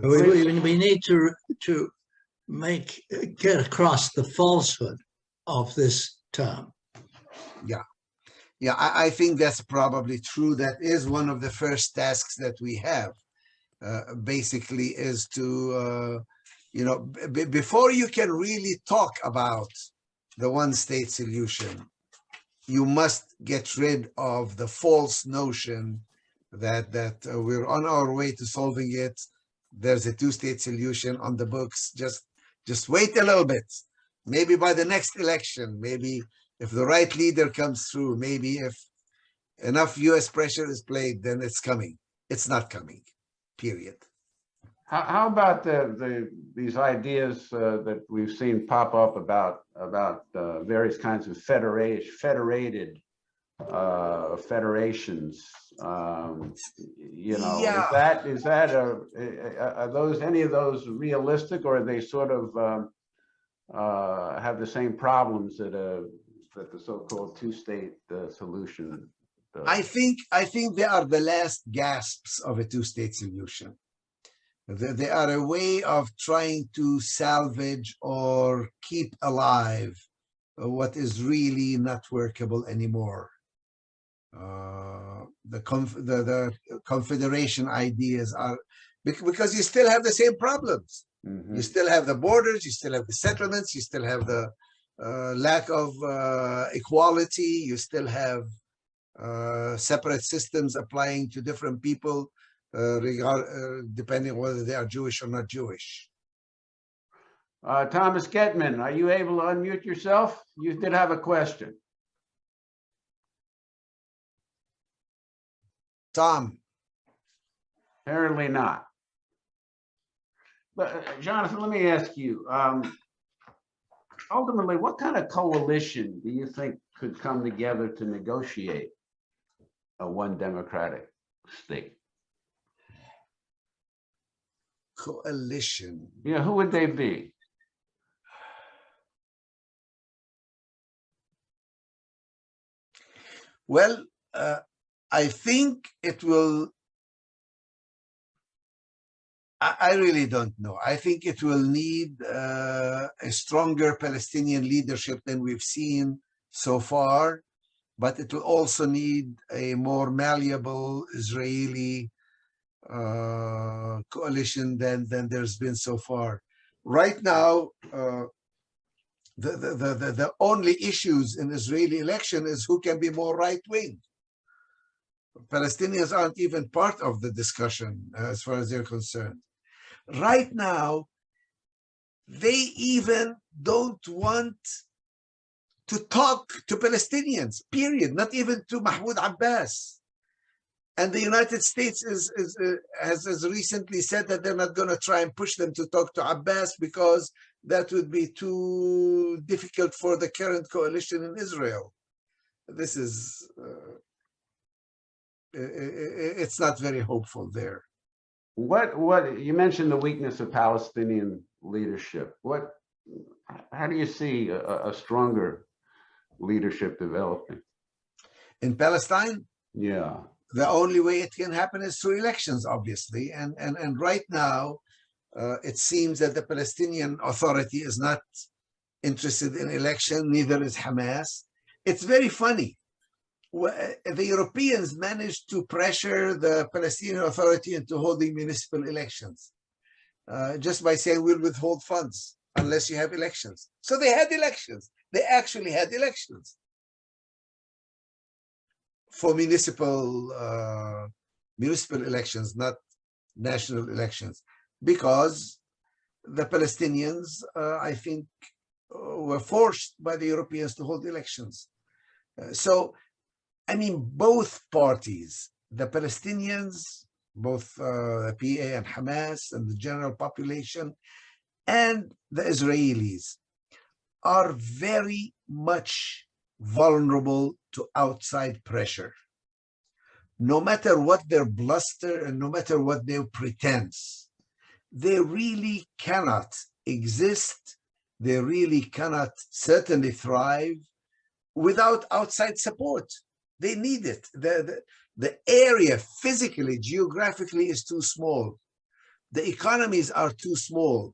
Speaker 5: we need to get across the falsehood of this term.
Speaker 2: Yeah, I think that's probably true. That is one of the first tasks that we have, basically, is to before you can really talk about the one-state solution, you must get rid of the false notion that we're on our way to solving it. There's a two-state solution on the books. Just wait a little bit. Maybe by the next election, maybe if the right leader comes through, maybe if enough US pressure is played, then it's coming. It's not coming, period.
Speaker 1: How about these ideas that we've seen pop up about various kinds of federations? Are those any of those realistic, or are they sort of have the same problems that the so-called two-state solution does?
Speaker 2: I think they are the last gasps of a two-state solution. They are a way of trying to salvage or keep alive what is really not workable anymore. The confederation ideas are, because you still have the same problems. You still have the borders, you still have the settlements, you still have the lack of equality, you still have separate systems applying to different people, depending on whether they are Jewish or not Jewish.
Speaker 1: Thomas Getman, are you able to unmute yourself? You did have a question.
Speaker 2: Tom.
Speaker 1: Apparently not. But Jonathan, let me ask you, ultimately, what kind of coalition do you think could come together to negotiate a one democratic state?
Speaker 2: Coalition.
Speaker 1: Yeah, who would they be?
Speaker 2: Well, I think it will. I really don't know. I think it will need a stronger Palestinian leadership than we've seen so far, but it will also need a more malleable Israeli coalition than there's been so far. Right now, the only issues in Israeli election is who can be more right-wing. Palestinians aren't even part of the discussion as far as they're concerned. Right now, they even don't want to talk to Palestinians, period, not even to Mahmoud Abbas. And the United States has recently said that they're not going to try and push them to talk to Abbas because that would be too difficult for the current coalition in Israel. This is, it's not very hopeful there.
Speaker 1: What you mentioned the weakness of Palestinian leadership. How do you see a stronger leadership developing?
Speaker 2: In Palestine,
Speaker 1: Yeah.
Speaker 2: the only way it can happen is through elections, obviously. And right now, it seems that the Palestinian Authority is not interested in election, neither is Hamas. It's very funny. The Europeans managed to pressure the Palestinian Authority into holding municipal elections just by saying we'll withhold funds unless you have elections. So they had elections. They actually had elections for municipal elections, not national elections, because the Palestinians, I think, were forced by the Europeans to hold elections. So, I mean, both parties, the Palestinians, both the PA and Hamas and the general population, and the Israelis are very much vulnerable to outside pressure. No matter what their bluster and no matter what their pretense, they really cannot exist. They really cannot certainly thrive without outside support. They need it. The area physically, geographically is too small. The economies are too small.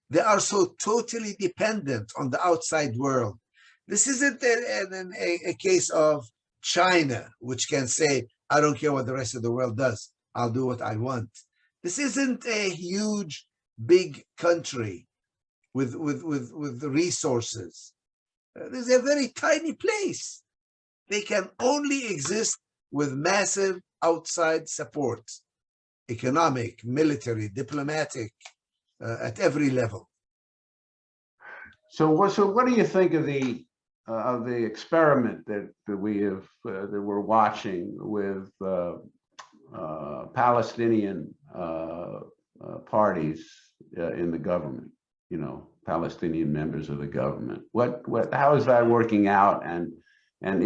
Speaker 2: They are so totally dependent on the outside world. This isn't a case of China, which can say, I don't care what the rest of the world does. I'll do what I want. This isn't a huge, big country with resources. This is a very tiny place. They can only exist with massive outside support, economic, military, diplomatic, at every level.
Speaker 1: So what do you think of the experiment that we're watching with Palestinian parties in the government? You know, Palestinian members of the government. How is that working out? And are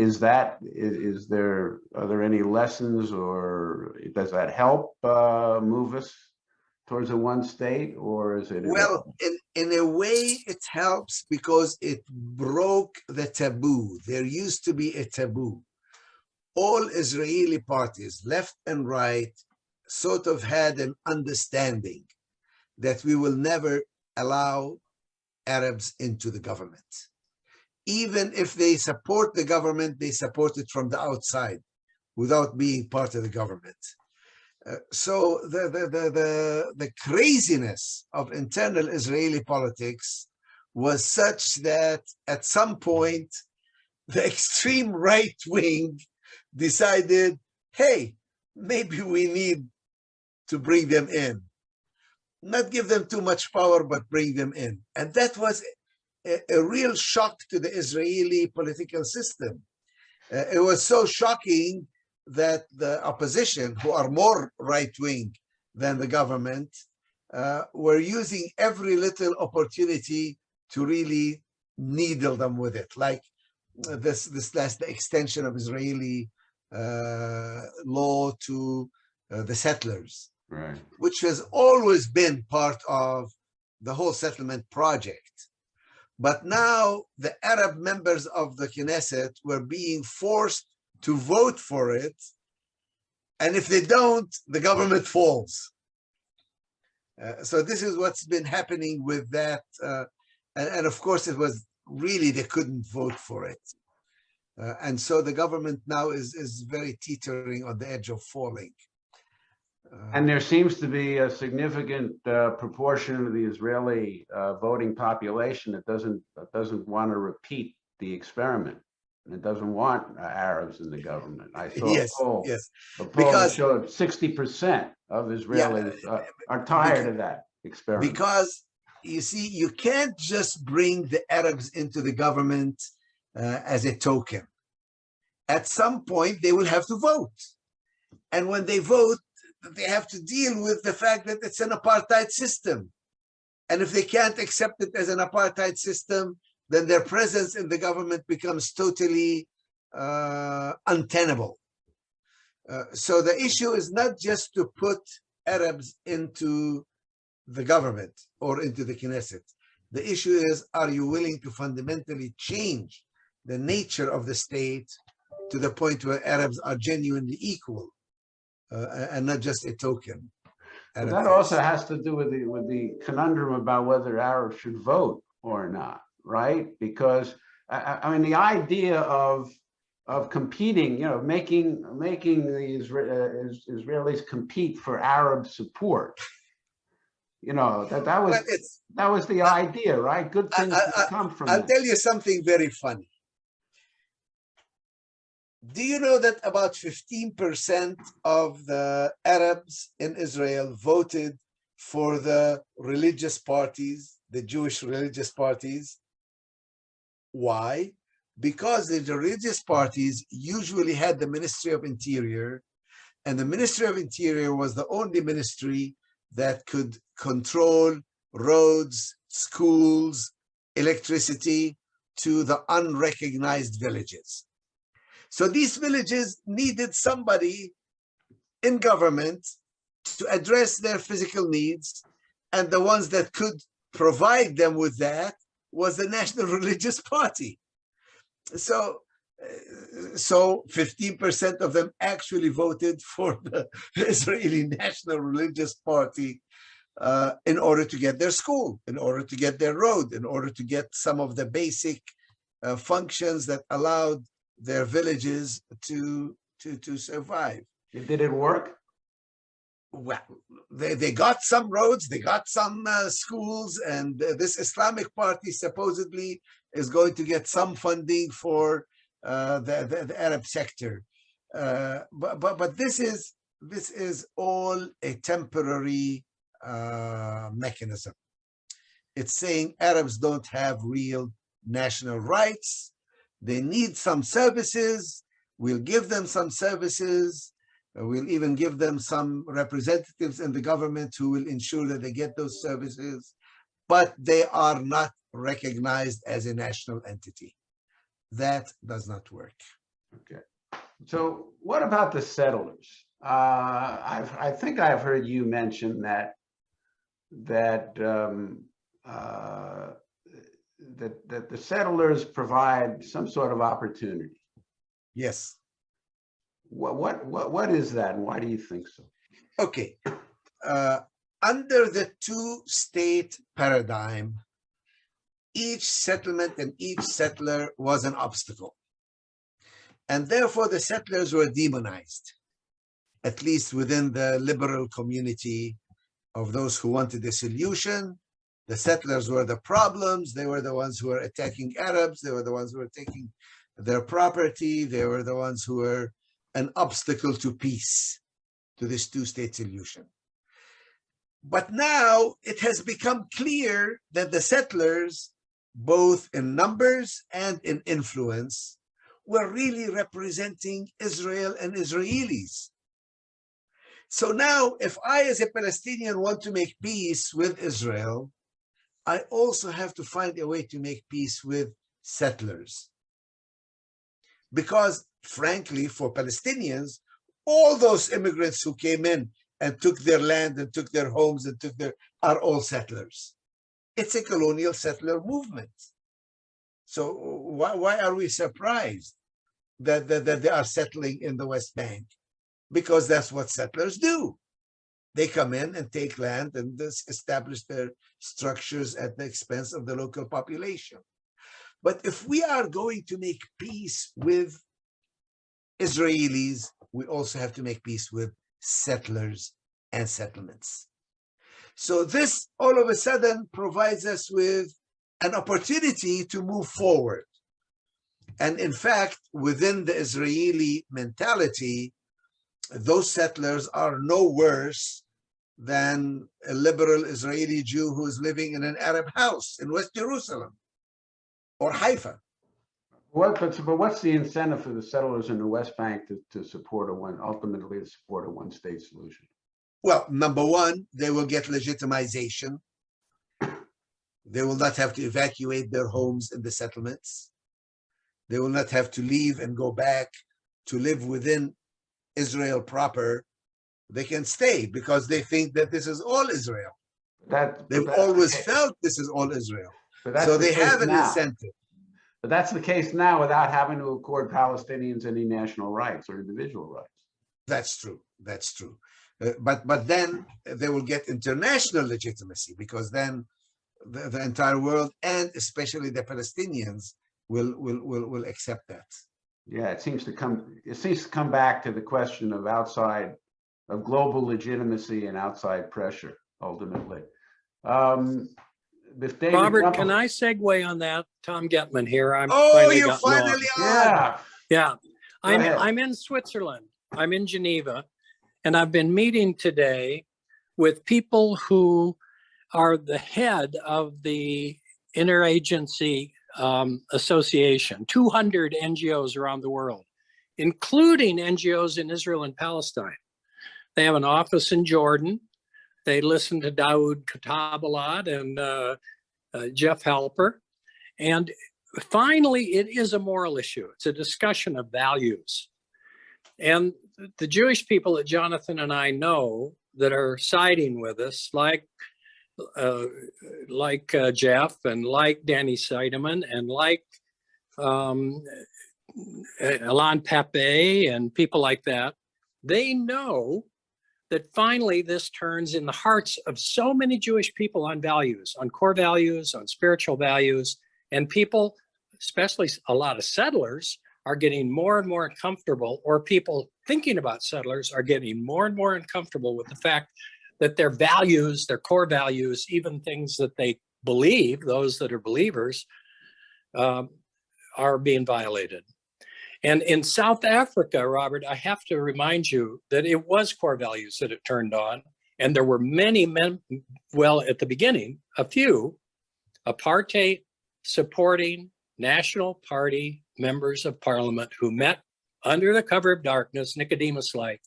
Speaker 1: there any lessons, or does that help move us towards a one state, or is it?
Speaker 2: Well, in a way it helps because it broke the taboo. There used to be a taboo. All Israeli parties, left and right, sort of had an understanding that we will never allow Arabs into the government. Even if they support the government, they support it from the outside without being part of the government. So the craziness of internal Israeli politics was such that at some point, the extreme right wing decided, hey, maybe we need to bring them in. Not give them too much power, but bring them in. And that was a real shock to the Israeli political system. It was so shocking that the opposition, who are more right-wing than the government, were using every little opportunity to really needle them with it, like this last the extension of Israeli law to the settlers,
Speaker 1: Right.
Speaker 2: which has always been part of the whole settlement project. But now the Arab members of the Knesset were being forced to vote for it. And if they don't, the government falls. So this is what's been happening with that. And of course, it was really, they couldn't vote for it. And so the government now is very teetering on the edge of falling.
Speaker 1: And there seems to be a significant proportion of the Israeli voting population that doesn't want to repeat the experiment. And it doesn't want Arabs in the government. I saw
Speaker 2: Yes,
Speaker 1: a poll.
Speaker 2: yes.
Speaker 1: A poll
Speaker 2: Because-
Speaker 1: showed 60% of Israelis are tired of that experiment.
Speaker 2: Because you see, you can't just bring the Arabs into the government as a token. At some point, they will have to vote. And when they vote, they have to deal with the fact that it's an apartheid system. And if they can't accept it as an apartheid system, then their presence in the government becomes totally untenable. So the issue is not just to put Arabs into the government or into the Knesset. The issue is, are you willing to fundamentally change the nature of the state to the point where Arabs are genuinely equal and not just a token?
Speaker 1: But that also has to do with the conundrum about whether Arabs should vote or not, right? Because I mean, the idea of competing, you know, making the Israelis compete for Arab support, you know, that was the idea, right? Good things come from
Speaker 2: I'll
Speaker 1: that.
Speaker 2: tell you something very funny. Do you know that about 15% of the Arabs in Israel voted for the religious parties, the Jewish religious parties? Why? Because the religious parties usually had the Ministry of Interior, and the Ministry of Interior was the only ministry that could control roads, schools, electricity to the unrecognized villages. So these villages needed somebody in government to address their physical needs, and the ones that could provide them with that was the National Religious Party. So 15% of them actually voted for the Israeli National Religious Party in order to get their school, in order to get their road, in order to get some of the basic functions that allowed their villages to survive.
Speaker 1: Did it work?
Speaker 2: Well, they got some roads, they got some schools, and this Islamic party supposedly is going to get some funding for the Arab sector. But this is all a temporary mechanism. It's saying Arabs don't have real national rights. They need some services. We'll give them some services. We'll even give them some representatives in the government who will ensure that they get those services, but they are not recognized as a national entity. That does not work.
Speaker 1: Okay. So what about the settlers? I think I've heard you mention that the settlers provide some sort of opportunity.
Speaker 2: Yes.
Speaker 1: What is that, and why do you think so?
Speaker 2: Okay. Under the two-state paradigm, each settlement and each settler was an obstacle. And therefore, the settlers were demonized, at least within the liberal community of those who wanted a solution. The settlers were the problems. They were the ones who were attacking Arabs. They were the ones who were taking their property. They were the ones who were an obstacle to peace, to this two-state solution. But now it has become clear that the settlers, both in numbers and in influence, were really representing Israel and Israelis. So now, if I, as a Palestinian, want to make peace with Israel, I also have to find a way to make peace with settlers. Because frankly, for Palestinians, all those immigrants who came in and took their land and took their homes and are all settlers. It's a colonial settler movement. So why are we surprised that they are settling in the West Bank? Because that's what settlers do. They come in and take land and establish their structures at the expense of the local population. But if we are going to make peace with Israelis, we also have to make peace with settlers and settlements. So this all of a sudden provides us with an opportunity to move forward. And in fact, within the Israeli mentality, those settlers are no worse than a liberal Israeli Jew who is living in an Arab house in West Jerusalem or Haifa.
Speaker 1: But what's the incentive for the settlers in the West Bank to support ultimately to support a one-state solution?
Speaker 2: Well, number one, they will get legitimization. They will not have to evacuate their homes in the settlements. They will not have to leave and go back to live within Israel proper. They can stay because they think that this is all Israel. They've always felt this is all Israel. So they have an incentive.
Speaker 1: But that's the case now without having to accord Palestinians any national rights or individual rights.
Speaker 2: That's true. That's true. But then they will get international legitimacy because then the entire world and especially the Palestinians will accept that.
Speaker 1: Yeah, it seems to come back to the question of global legitimacy and outside pressure ultimately.
Speaker 6: Robert, can I segue on that? Tom Getman here.
Speaker 2: You're finally on.
Speaker 6: Yeah. I'm in Switzerland. I'm in Geneva, and I've been meeting today with people who are the head of the Interagency Association, 200 NGOs around the world, including NGOs in Israel and Palestine. They have an office in Jordan. They listen to Dawood Kuttab a lot and Jeff Halper. And finally, it is a moral issue. It's a discussion of values. And the Jewish people that Jonathan and I know that are siding with us, like Jeff and like Danny Seidemann and like Alain Pape and people like that, they know that finally this turns in the hearts of so many Jewish people on values, on core values, on spiritual values, and people, especially a lot of settlers, are getting more and more uncomfortable, or people thinking about settlers are getting more and more uncomfortable with the fact that their values, their core values, even things that they believe, those that are believers, are being violated. And in South Africa, Robert, I have to remind you that it was core values that it turned on. And there were many men, well, at the beginning, a few apartheid supporting National Party members of parliament who met under the cover of darkness, Nicodemus-like,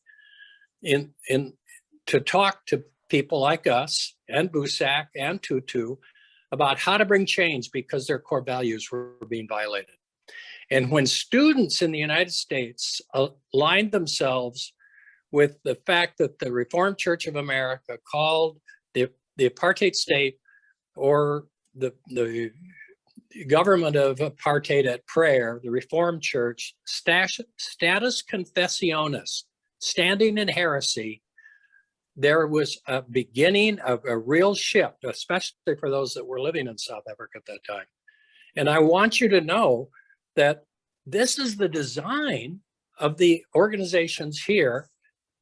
Speaker 6: to talk to people like us and Boussac and Tutu about how to bring change because their core values were being violated. And when students in the United States aligned themselves with the fact that the Reformed Church of America called the apartheid state or the government of apartheid at prayer, the Reformed Church, status confessionis, standing in heresy, there was a beginning of a real shift, especially for those that were living in South Africa at that time. And I want you to know that this is the design of the organizations here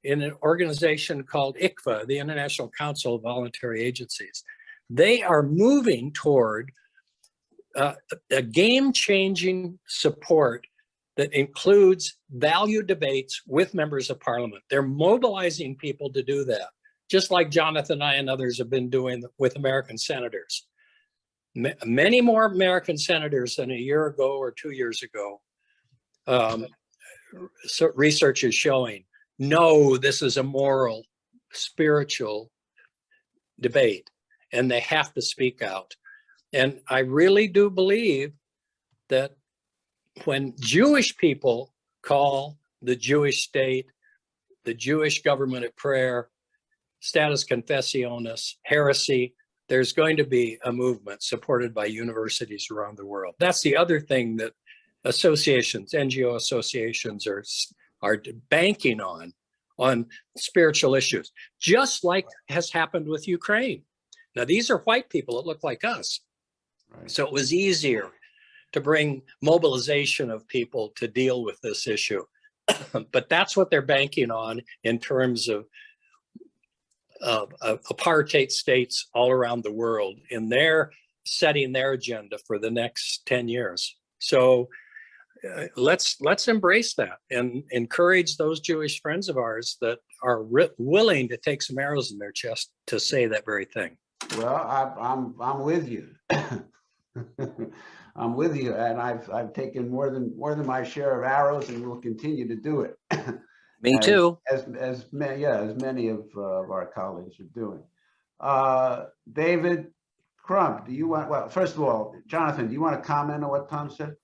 Speaker 6: in an organization called ICFA, the International Council of Voluntary Agencies. They are moving toward a game-changing support that includes value debates with members of parliament. They're mobilizing people to do that, just like Jonathan and I and others have been doing with American senators. Many more American senators than a year ago or 2 years ago. So research is showing, no, this is a moral, spiritual debate, and they have to speak out. And I really do believe that when Jewish people call the Jewish state, the Jewish government at prayer, status confessionis, heresy, there's going to be a movement supported by universities around the world. That's the other thing that associations, NGO associations are banking on spiritual issues, just like has happened with Ukraine. Now, these are white people that look like us.
Speaker 1: Right.
Speaker 6: So it was easier to bring mobilization of people to deal with this issue. But that's what they're banking on in terms of apartheid states all around the world, in their setting their agenda for the next 10 years. So let's embrace that and encourage those Jewish friends of ours that are willing to take some arrows in their chest to say that very thing.
Speaker 1: Well, I'm with you. I'm with you, and I've taken more than my share of arrows, and will continue to do it.
Speaker 6: Me too.
Speaker 1: As many of our colleagues are doing. David Crump, do you want? Well, first of all, Jonathan, do you want to comment on what Tom said?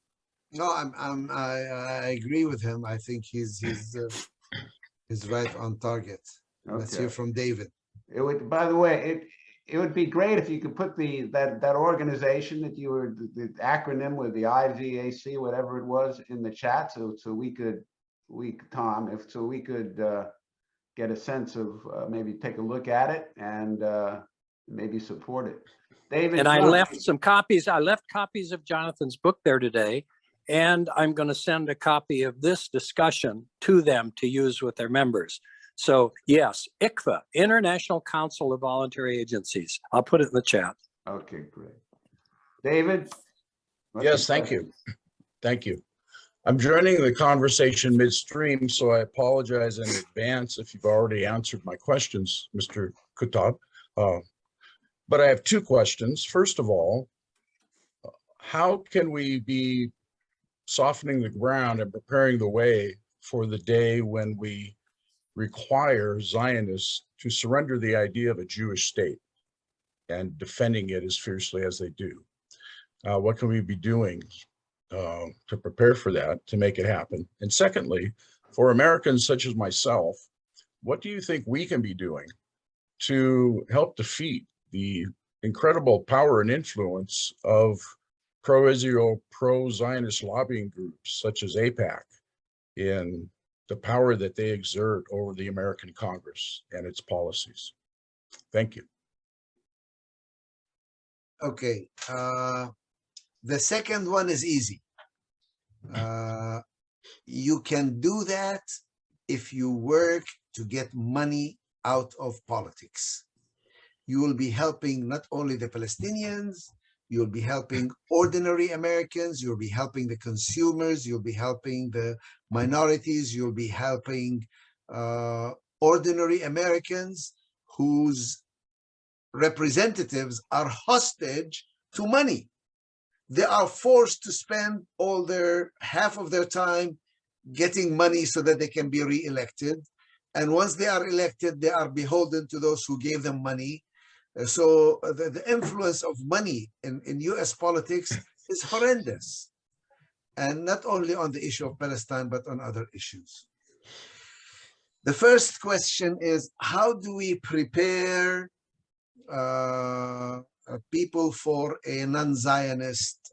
Speaker 2: No, I agree with him. I think he's right on target. Let's hear from David.
Speaker 1: It would, by the way, it would be great if you could put that organization that you were, the acronym with the ICAHD, whatever it was, in the chat, so we could get a sense of maybe take a look at it and maybe support it. David,
Speaker 6: and I left some copies. I left copies of Jonathan's book there today, and I'm going to send a copy of this discussion to them to use with their members. So yes, ICFA, International Council of Voluntary Agencies. I'll put it in the chat.
Speaker 1: Okay, great. David?
Speaker 7: Yes, thank you. Thank you. I'm joining the conversation midstream, so I apologize in advance if you've already answered my questions, Mr. Kuttab. But I have two questions. First of all, how can we be softening the ground and preparing the way for the day when we require Zionists to surrender the idea of a Jewish state and defending it as fiercely as they do? What can we be doing to prepare for that, to make it happen? And secondly, for Americans such as myself, what do you think we can be doing to help defeat the incredible power and influence of pro-Israel, pro-Zionist lobbying groups such as AIPAC in the power that they exert over the American Congress and its policies? Thank you.
Speaker 2: Okay. The second one is easy. You can do that if you work to get money out of politics. You will be helping not only the Palestinians, you'll be helping ordinary Americans, you'll be helping the consumers, you'll be helping the minorities, you'll be helping ordinary Americans whose representatives are hostage to money. They are forced to spend half of their time getting money so that they can be re-elected. And once they are elected, they are beholden to those who gave them money. So the influence of money in US politics is horrendous. And not only on the issue of Palestine, but on other issues. The first question is, how do we prepare people for a non-Zionist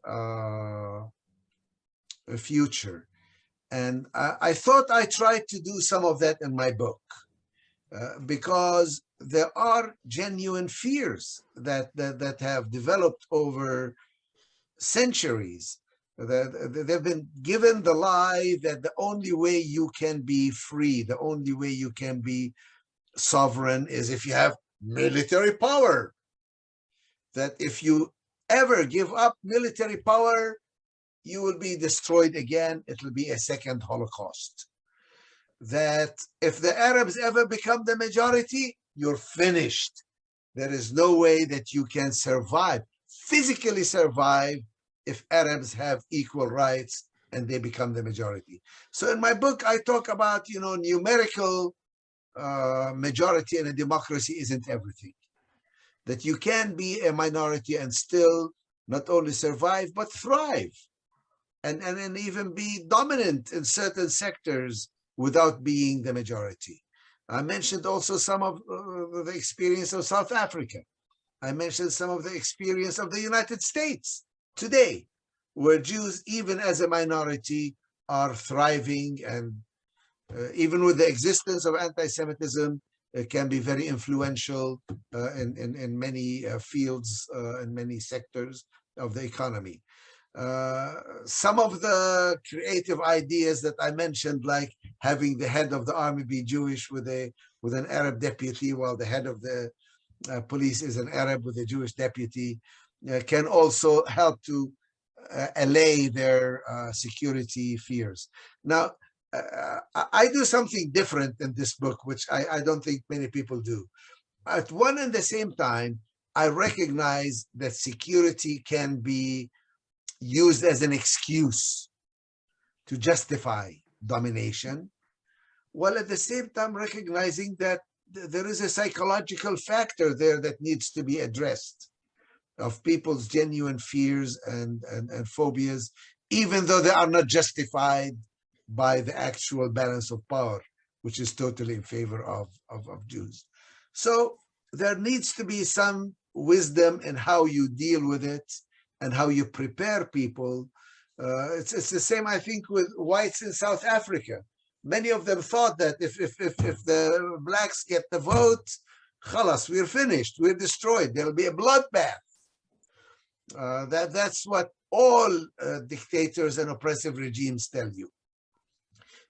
Speaker 2: future? And I thought I tried to do some of that in my book, because there are genuine fears that have developed over centuries. They've been given the lie that the only way you can be free, the only way you can be sovereign is if you have military power. That if you ever give up military power, you will be destroyed again. It will be a second Holocaust. That if the Arabs ever become the majority, you're finished. There is no way that you can survive, physically survive, if Arabs have equal rights and they become the majority. So in my book, I talk about, numerical majority in a democracy isn't everything. That you can be a minority and still not only survive, but thrive and even be dominant in certain sectors without being the majority. I mentioned also some of the experience of South Africa. I mentioned some of the experience of the United States today, where Jews, even as a minority, are thriving, and even with the existence of anti-Semitism, it can be very influential in many fields, in many sectors of the economy. Some of the creative ideas that I mentioned, like having the head of the army be Jewish with an Arab deputy, while the head of the police is an Arab with a Jewish deputy, can also help to allay their security fears. Now, I do something different in this book, which I don't think many people do. At one and the same time, I recognize that security can be used as an excuse to justify domination, while at the same time recognizing that there is a psychological factor there that needs to be addressed, of people's genuine fears and phobias, even though they are not justified by the actual balance of power, which is totally in favor of Jews. So there needs to be some wisdom in how you deal with it and how you prepare people. It's the same, I think, with whites in South Africa. Many of them thought that if the blacks get the vote, khalas, we're finished, we're destroyed, there'll be a bloodbath. That's what all dictators and oppressive regimes tell you.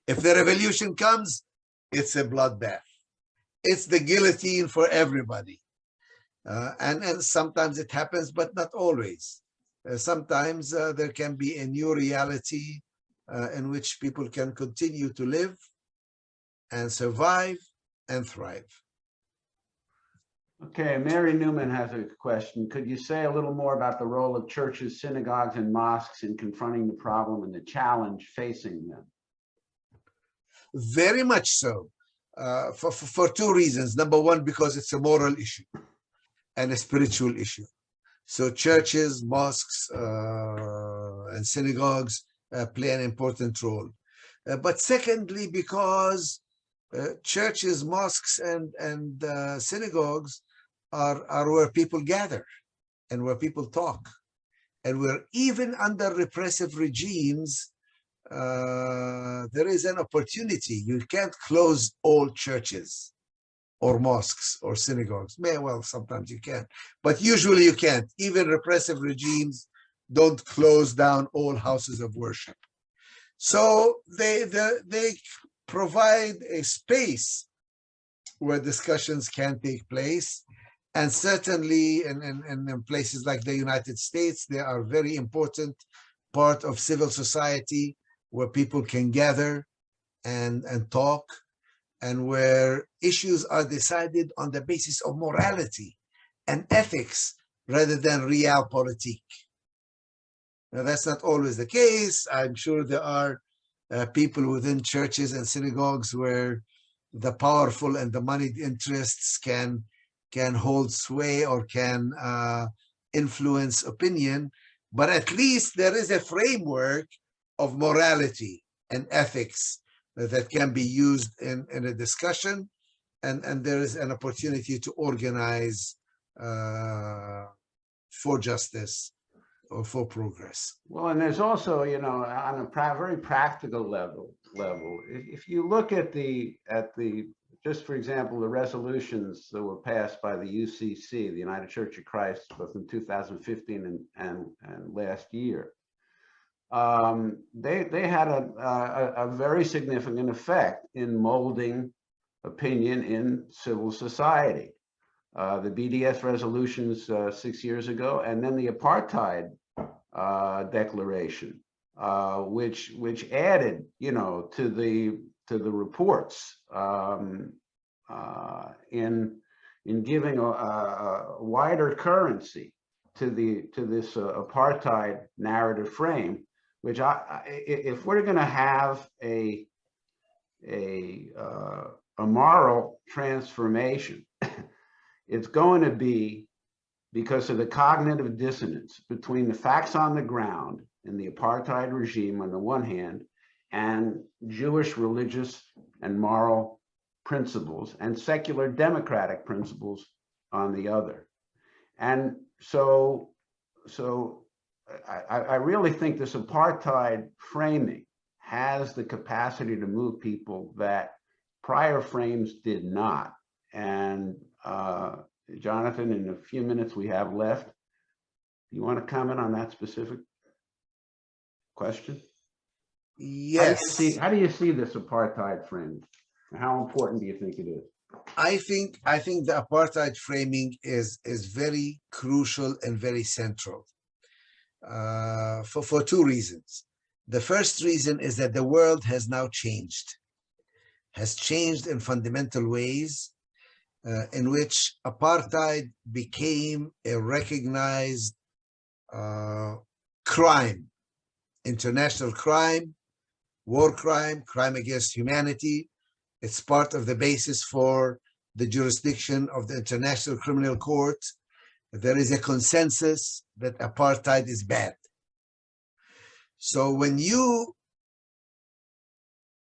Speaker 2: If the revolution comes, it's a bloodbath. It's the guillotine for everybody. And sometimes it happens, but not always. Sometimes there can be a new reality in which people can continue to live and survive and thrive.
Speaker 1: Okay, Mary Newman has a question. Could you say a little more about the role of churches, synagogues, and mosques in confronting the problem and the challenge facing them?
Speaker 2: Very much so, for two reasons. Number one, because it's a moral issue and a spiritual issue. So churches, mosques, and synagogues play an important role. But secondly, because churches, mosques, and synagogues are where people gather and where people talk, and where even under repressive regimes, there is an opportunity. You can't close all churches or mosques or synagogues. Well, sometimes you can, but usually you can't. Even repressive regimes don't close down all houses of worship. So they provide a space where discussions can take place. And certainly in places like the United States, they are very important part of civil society, where people can gather and talk, and where issues are decided on the basis of morality and ethics rather than realpolitik. Now, that's not always the case. I'm sure there are people within churches and synagogues where the powerful and the moneyed interests can hold sway or can influence opinion, but at least there is a framework of morality and ethics that can be used in a discussion, and there is an opportunity to organize for justice or for progress.
Speaker 1: Well, and there's also, on a very practical level, if you look at the just for example, the resolutions that were passed by the UCC, the United Church of Christ, both in 2015 and last year, they had a very significant effect in molding opinion in civil society. The BDS resolutions 6 years ago, and then the apartheid declaration, which added, to the reports in giving a wider currency to this apartheid narrative frame, which if we're going to have a moral transformation, it's going to be because of the cognitive dissonance between the facts on the ground and the apartheid regime on the one hand, and Jewish religious and moral principles and secular democratic principles on the other. And so I really think this apartheid framing has the capacity to move people that prior frames did not. And Jonathan, in the few minutes we have left, do you want to comment on that specific question?
Speaker 2: Yes,
Speaker 1: How do you see this apartheid framing? How important do you think it is?
Speaker 2: I think the apartheid framing is very crucial and very central for two reasons. The first reason is that the world has now changed in fundamental ways in which apartheid became a recognized crime, international crime, war crime, crime against humanity. It's part of the basis for the jurisdiction of the International Criminal Court. There is a consensus that apartheid is bad. So when you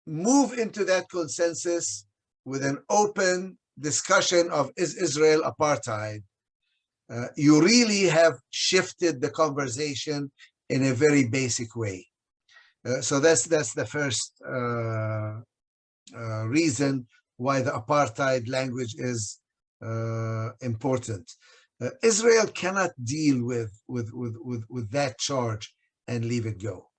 Speaker 2: move into that consensus with an open discussion of is Israel apartheid, you really have shifted the conversation in a very basic way. So that's the first reason why the apartheid language is important. Israel cannot deal with that charge and leave it go.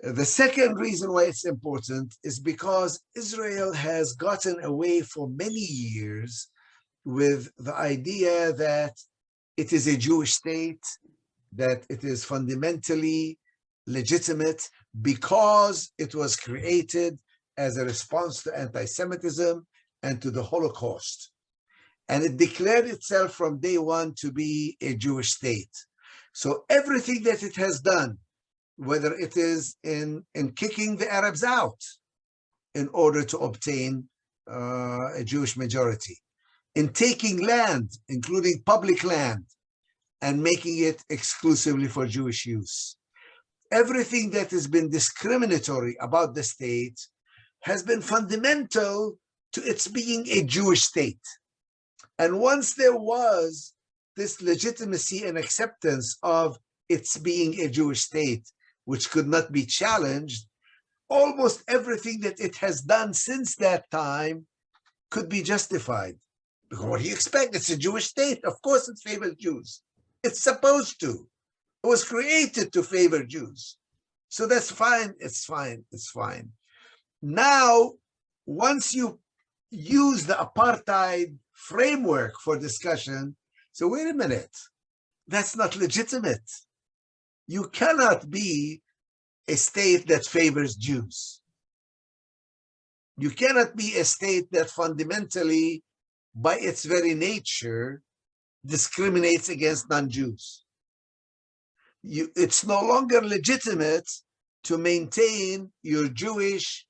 Speaker 2: The second reason why it's important is because Israel has gotten away for many years with the idea that it is a Jewish state, that it is fundamentally legitimate because it was created as a response to anti-Semitism and to the Holocaust. And it declared itself from day one to be a Jewish state. So everything that it has done, whether it is in kicking the Arabs out in order to obtain a Jewish majority, in taking land, including public land, and making it exclusively for Jewish use. Everything that has been discriminatory about the state has been fundamental to its being a Jewish state. And once there was this legitimacy and acceptance of its being a Jewish state, which could not be challenged, almost everything that it has done since that time could be justified. Because what do you expect? It's a Jewish state. Of course it favors Jews. It's supposed to. It was created to favor Jews. So that's fine. It's fine. It's fine. Now, once you use the apartheid framework for discussion, so wait a minute, that's not legitimate. You cannot be a state that favors Jews. You cannot be a state that fundamentally, by its very nature, discriminates against non-Jews. It's no longer legitimate to maintain your Jewish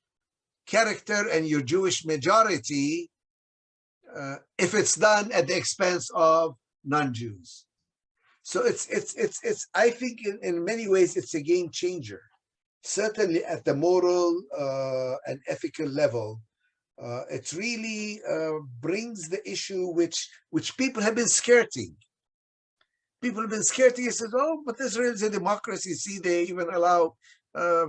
Speaker 2: character and your Jewish majority if it's done at the expense of non-Jews. So it's I think in many ways it's a game changer. Certainly at the moral and ethical level, it really brings the issue which people have been skirting. People have been skirting and said, oh, but Israel is a democracy. See, they even allow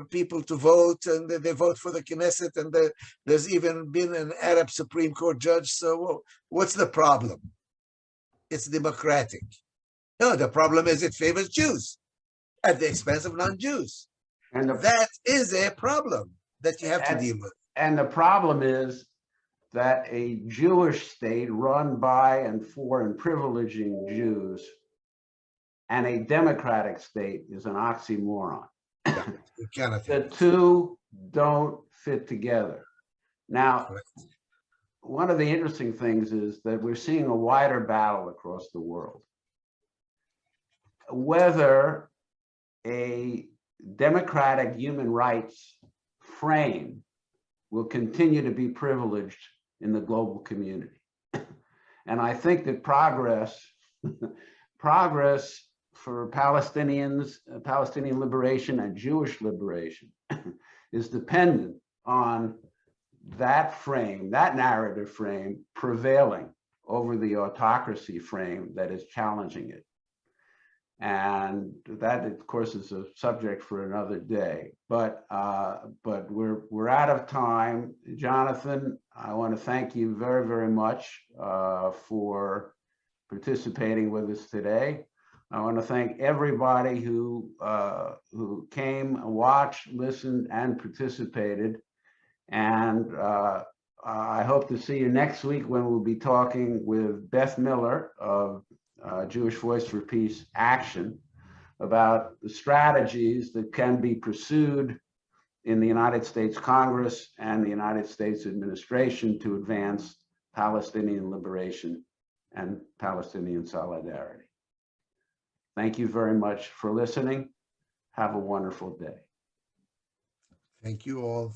Speaker 2: people to vote, and they vote for the Knesset, and there's even been an Arab Supreme Court judge. So what's the problem? It's democratic. No, the problem is it favors Jews at the expense of non-Jews. And that is a problem that you have to deal with.
Speaker 1: And the problem is that a Jewish state run by and for and privileging Jews and a democratic state is an oxymoron.
Speaker 2: You cannot.
Speaker 1: The two don't fit together. Now, one of the interesting things is that we're seeing a wider battle across the world. Whether a democratic human rights frame will continue to be privileged in the global community. And I think that progress progress for Palestinians, Palestinian liberation and Jewish liberation is dependent on that frame, that narrative frame prevailing over the autocracy frame that is challenging it. And that, of course, is a subject for another day. But we're out of time. Jonathan, I want to thank you very, very much for participating with us today. I want to thank everybody who came, watched, listened, and participated. And I hope to see you next week when we'll be talking with Beth Miller of Jewish Voice for Peace Action about the strategies that can be pursued in the United States Congress and the United States administration to advance Palestinian liberation and Palestinian solidarity. Thank you very much for listening. Have a wonderful day.
Speaker 2: Thank you all.